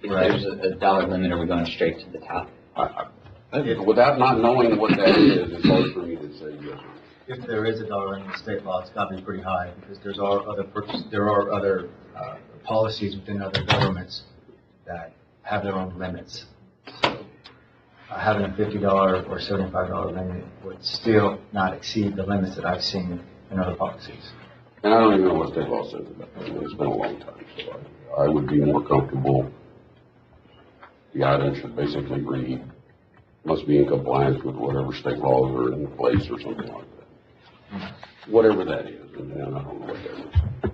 If there's a dollar limit, are we going straight to the top? Without not knowing what that is, it's hard for me to say yes. If there is a dollar limit in state law, it's got to be pretty high, because there are other policies within other governments that have their own limits. So, having a $50 or $75 limit would still not exceed the limits that I've seen in other policies. And I don't even know what state law says about that. It's been a long time, so I would be more comfortable. The item should basically read, must be in compliance with whatever state laws are in place or something like that. Whatever that is, and I don't know what that is.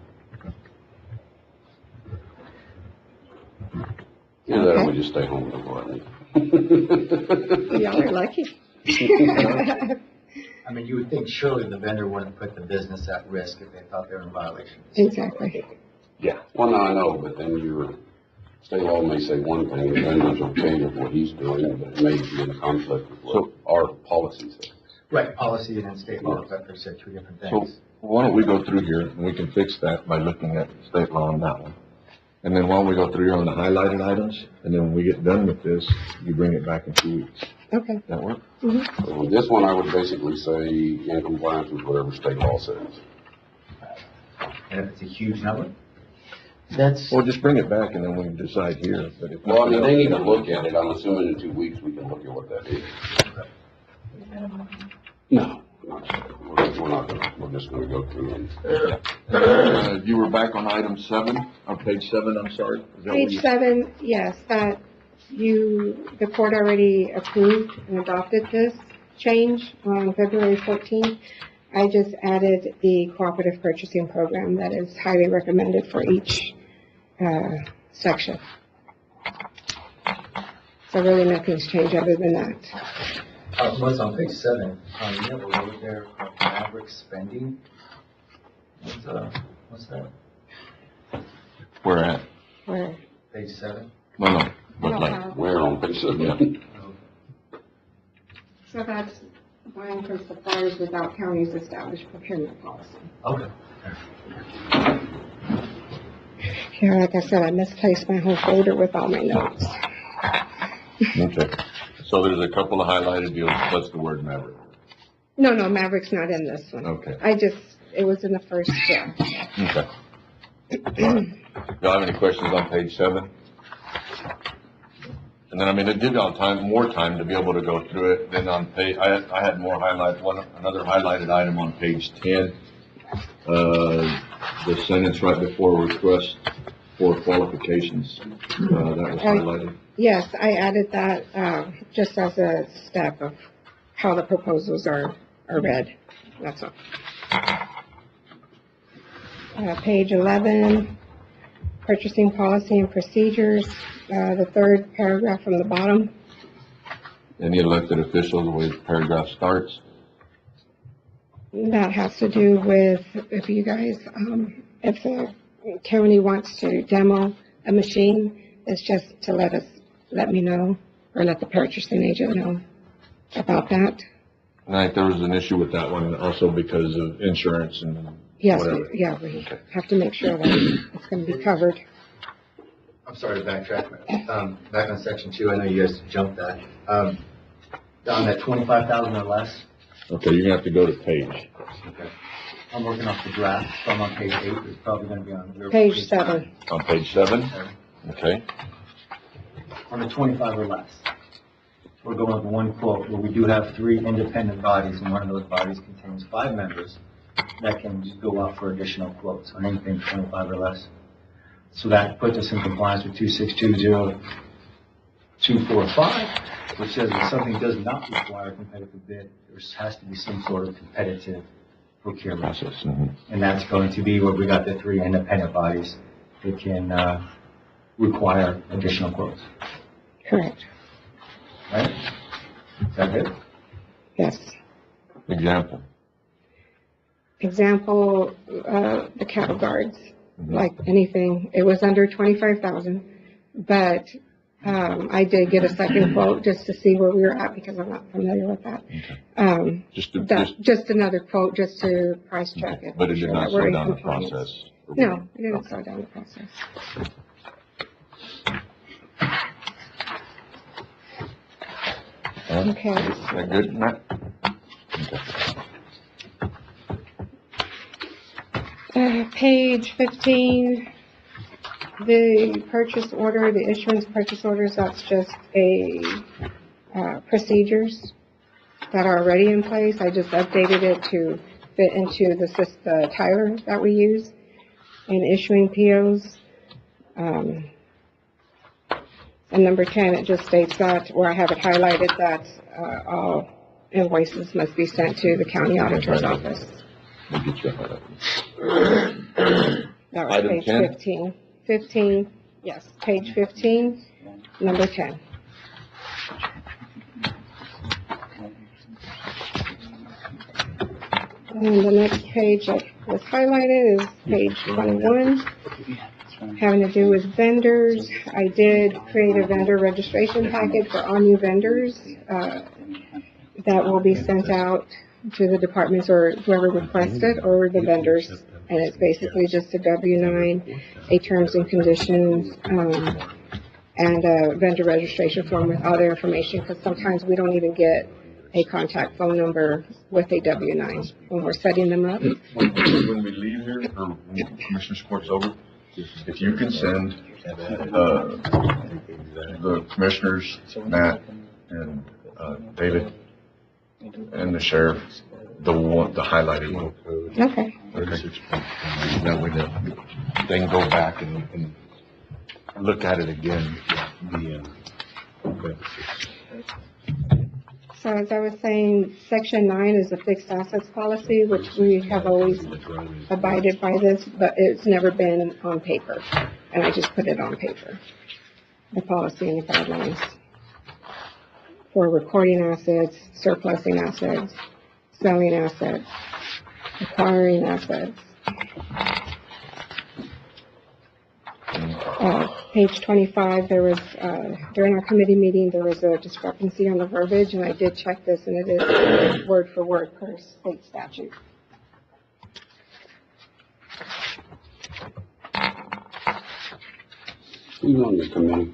Either that or we just stay home and gluttony. Y'all are lucky. I mean, you would think surely the vendor wouldn't put the business at risk if they thought they were in violation. Exactly. Yeah. Well, no, I know, but then your state law may say one thing, and the vendor's okay with what he's doing, but it may be in conflict with what our policy says. Right, policy and state law, that are said two different So things. why don't we go through here and we can fix that by looking at state law on that one. And then why don't we go through here on the highlighted items, and then when we get done with this, you bring it back in 2 weeks. Okay. That work? So with this one, I would basically say in compliance with whatever state law says. And if it's a huge number? That's, Or just bring it back and then we can decide here, but if. Well, I mean, nothing they need to else- look at it. I'm assuming in 2 weeks we can look at what that is. No, we're not gonna, we're just gonna go through and. You were back on item 7, on page 7, I'm sorry. Is that what Page you- 7, yes, that the court already approved and adopted this change on February 14th. I just added the cooperative purchasing program that is highly recommended for each section. So really nothing's changed other than that. What's on page 7, you have a word there, Maverick spending. What's that? Where at? Where? Page 7? No, but like, Where on page 7? So that's buying from suppliers without county's established procurement policy. Okay. Here, like I said, I misplaced my whole folder with all my notes. okay. So there's a couple of highlighted deals, plus the word Maverick. No, Maverick's not in this one. Okay. It was in the first draft. Okay. All right. Y'all have any questions on page 7? And then, I mean, it did on more time to be able to go through it. Then on page, I had more another highlighted item on page 10. The sentence right before request for qualifications, that was highlighted. Yes, I added that, just as a step of how the proposals are read. That's all. Page 11, purchasing policy and procedures, the third paragraph from the bottom. Any elected officials, the way the paragraph starts. That has to do with if you guys, if the county wants to demo a machine, it's just to let me know, or let the purchasing agent know about that. And I think there was an issue with that one also because of insurance and Yes, whatever. we have to make sure that it's going to be covered. I'm sorry to backtrack. Back on section 2, I know you guys jumped that. On that 25,000 or less, Okay, you're gonna have to go to page. okay. I'm working off the draft, so I'm on page 8, it's probably gonna be on your. Page 7. On page 7? Okay. On the 25 or less. We're going with one quote, where we do have 3 independent bodies, and one of those bodies contains 5 members that can just go out for additional quotes on anything 25 or less. So that puts us in compliance with 2620245, which says if something does not require a competitive bid, there has to be some sort of competitive procurement. Process. Mhm. And that's going to be where we got the 3 independent bodies that can require additional quotes, Correct. right? Is that good? Yes. Example. Example, the cattle guards, like anything, it was under 25,000, but I did get a second quote just to see where we were at because I'm not familiar with that. Just another quote, just to price check it. But it did Sure not that we're slow in down the compliance. process? No, it didn't slow down the process. Okay. Is that good, Matt? Page 15, the purchase order, the issuance purchase orders, that's just procedures that are already in place. I just updated it to fit into the Tyler that we use in issuing POs. And number 10, it just states that, or I have it highlighted, that all invoices must be sent to the county auditor's office. We'll get you that. That was Item page 10? 15. 15, yes, page 15, number 10. And the next page that was highlighted is page 21, having to do with vendors. I did create a vendor registration packet for all new vendors that will be sent out to the departments or whoever requested, or the vendors. And it's basically just a W-9, a terms and conditions, and a vendor registration form with all their information, because sometimes we don't even get a contact phone number with a W-9 when we're setting them up. When we leave here, or when Commissioner's Court's over, if you can send, the commissioners, Matt and, David, and the sheriff, the highlighted one. Okay. That way they can go back and look at it again. So as I was saying, section 9 is a fixed assets policy, which we have always abided by this, but it's never been on paper. And I just put it on paper, the policy and the guidelines for recording assets, surplusing assets, selling assets, acquiring assets. Page 25, there was, during our committee meeting, there was a discrepancy on the verbiage, and I did check this, and it is word for word per state statute. Who's on the committee?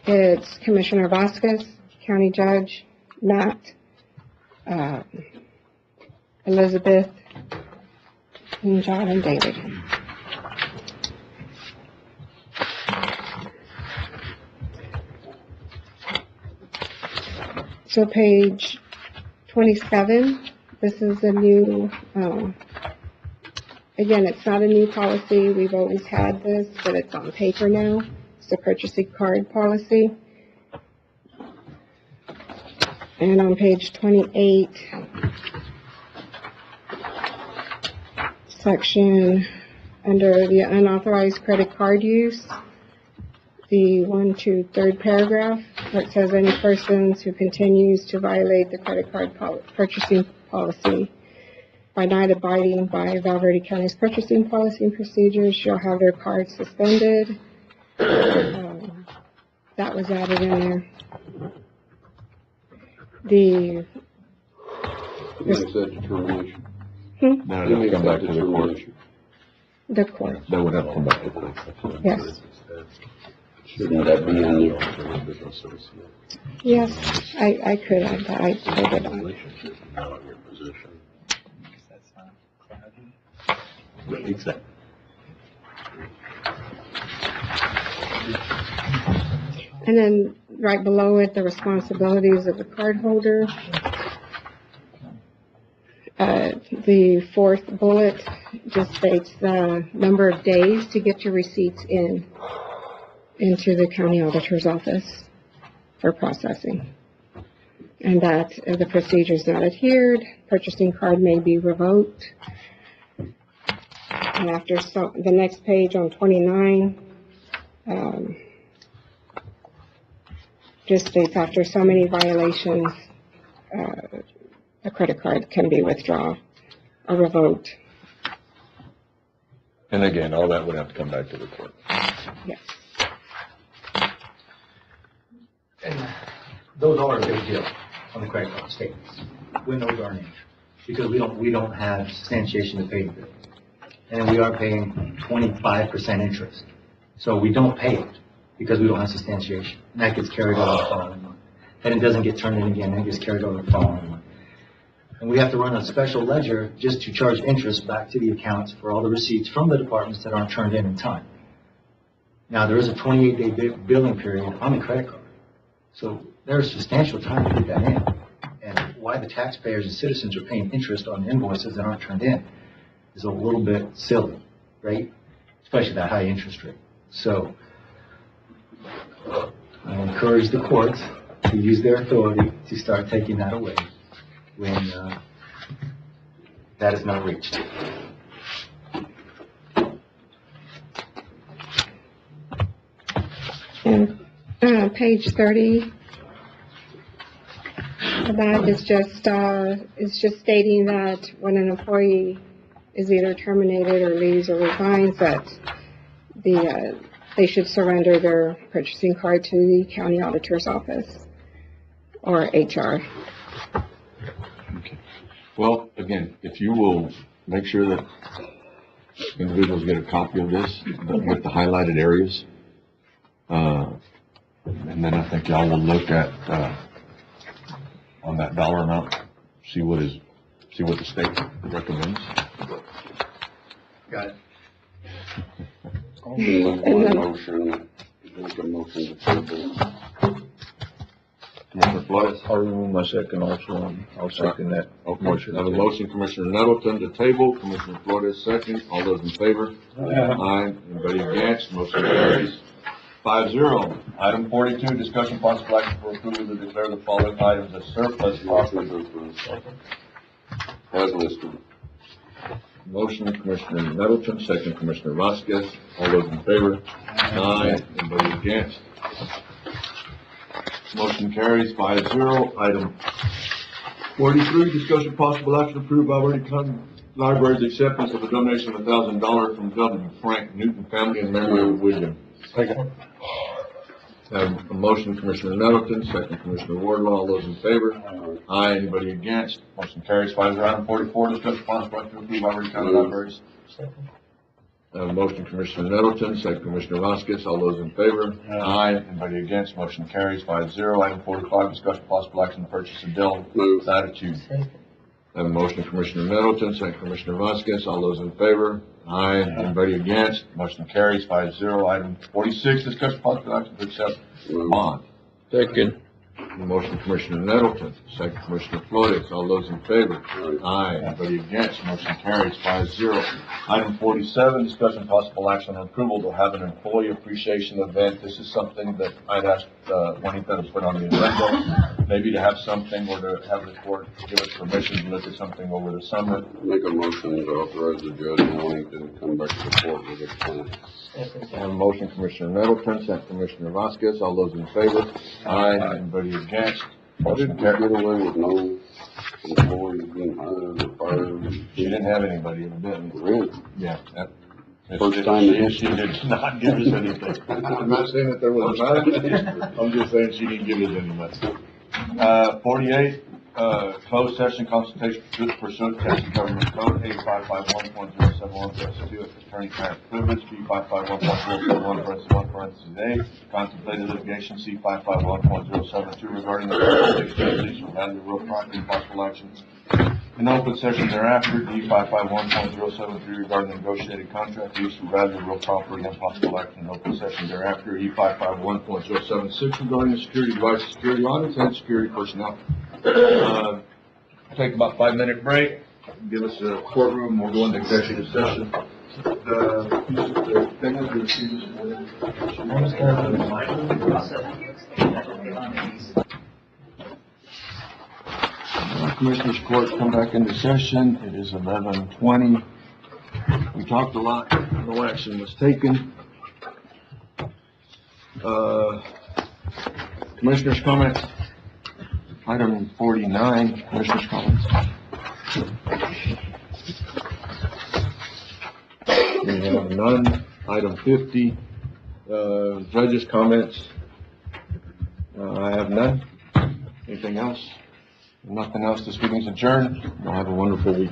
It's Commissioner Vasquez, County Judge, Matt, Elizabeth, and John and David. So page 27, this is a new, again, it's not a new policy. We've always had this, but it's on paper now. It's the purchasing card policy. And on page 28, section under the unauthorized credit card use, the 1 to 3rd paragraph, where it says any persons who continues to violate the credit card purchasing policy by not abiding by Valverde County's purchasing policy and procedures shall have their cards suspended. That was added in there. Who makes that determination? No, Who that'll makes come back that to the court. determination? The court, That would have to come back to the court. yes. Shouldn't that be on the? Yes, I could add that. I put it on. Exactly. And then right below it, the responsibilities of the cardholder. The 4th bullet just states the number of days to get your receipts into the county auditor's office for processing. And that if the procedure is not adhered, purchasing card may be revoked. And after the next page on 29, just states after so many violations, a credit card can be withdrawn or revoked. And again, all that would have to come back to the court. Yes. Windows are a big deal on the credit card statements. Windows are an issue, because we don't have substantiation to pay the bill. And we are paying 25% interest. So we don't pay it because we don't have substantiation. And that gets carried over the following month. Then it doesn't get turned in again, and it gets carried over the following month. And we have to run a special ledger just to charge interest back to the accounts for all the receipts from the departments that aren't turned in time. Now, there is a 28-day billing period on the credit card. So there's substantial time to get that in. And why the taxpayers and citizens are paying interest on invoices that aren't turned in is a little bit silly, right? Especially that high interest rate. So I encourage the courts to use their authority to start taking that away when that is not reached. And, page 30, that is just stating that when an employee is either terminated or leaves or resigns, that they should surrender their purchasing card to the county auditor's office or HR. Okay. Well, again, if you will make sure that individuals get a copy of this with the highlighted areas, and then I think y'all will look at, on that dollar amount, see what the state recommends. Got it. I'll make a motion to table. Commissioner Flores? I'll remove my second also, and I'll second that motion. I have a motion, Commissioner Nettleton to table, Commissioner Flores second. All those in favor? Aye. Anybody against? Motion carries 5-0. Item 42, discussion possible action for approval to declare the following items as surplus property. As listed. Motion, Commissioner Nettleton, second, Commissioner Vasquez. All those in favor? Aye. Anybody against? Motion carries 5-0. Item 43, discussion possible action approved Alberta County Library's acceptance of a donation of $1,000 from W. Frank Newton family in memory of William. Second. A motion, Commissioner Nettleton, second, Commissioner Wardlaw. All those in favor? Aye. Anybody against? Motion carries 5-0. Item 44, discussion possible action to approve Alberta County Libraries. A motion, Commissioner Nettleton, second, Commissioner Vasquez. All those in favor? Aye. Anybody against? Motion carries 5-0. Item 45, discussion possible action to purchase a Dell Latitude. I have a motion, Commissioner Nettleton, second, Commissioner Vasquez. All those in favor? Aye. Anybody against? Motion carries 5-0. Item 46, discussion possible action to accept bond. Second. Motion, Commissioner Nettleton, second, Commissioner Flores. All those in favor? Aye. Anybody against? Motion carries 5-0. Item 47, discussion possible action on approval to have an employee appreciation event. This is something that I'd asked Juanita to put on the agenda, maybe to have something or to have the court give us permission to look at something over the summer. Make a motion to authorize the judge and Wellington to come back to the court with a plan. I have a motion, Commissioner Nettleton, second, Commissioner Vasquez. All those in favor? Aye. Anybody against? Why didn't you get away with no employees being hired or fired? She didn't have anybody, evidently. Really? Yeah. First time She did not give us anything. I'm not saying that there was none. I'm just saying she didn't give us any money. 48, closed session consultation pursuant to Texas Government Code A551.071, attorney-client privilege, B551.071, (1) contemplated litigation, C551.072, regarding the consultation of lease or value of real property and possible actions. In open session thereafter, D551.073, regarding the negotiated contract, lease or value of real property and possible action. In open session thereafter, E551.076, regarding the security devices, security audits, and security personnel. Take about 5-minute break, give us a courtroom, we'll go into executive session. Commissioners Court, come back into session. It is 11:20. We talked a lot, no action was taken. Commissioners' comments. Item 49, Commissioners' comments. We have none. Item 50, judges' comments. I have none. Anything else? Nothing else, this meeting's adjourned. Y'all have a wonderful week.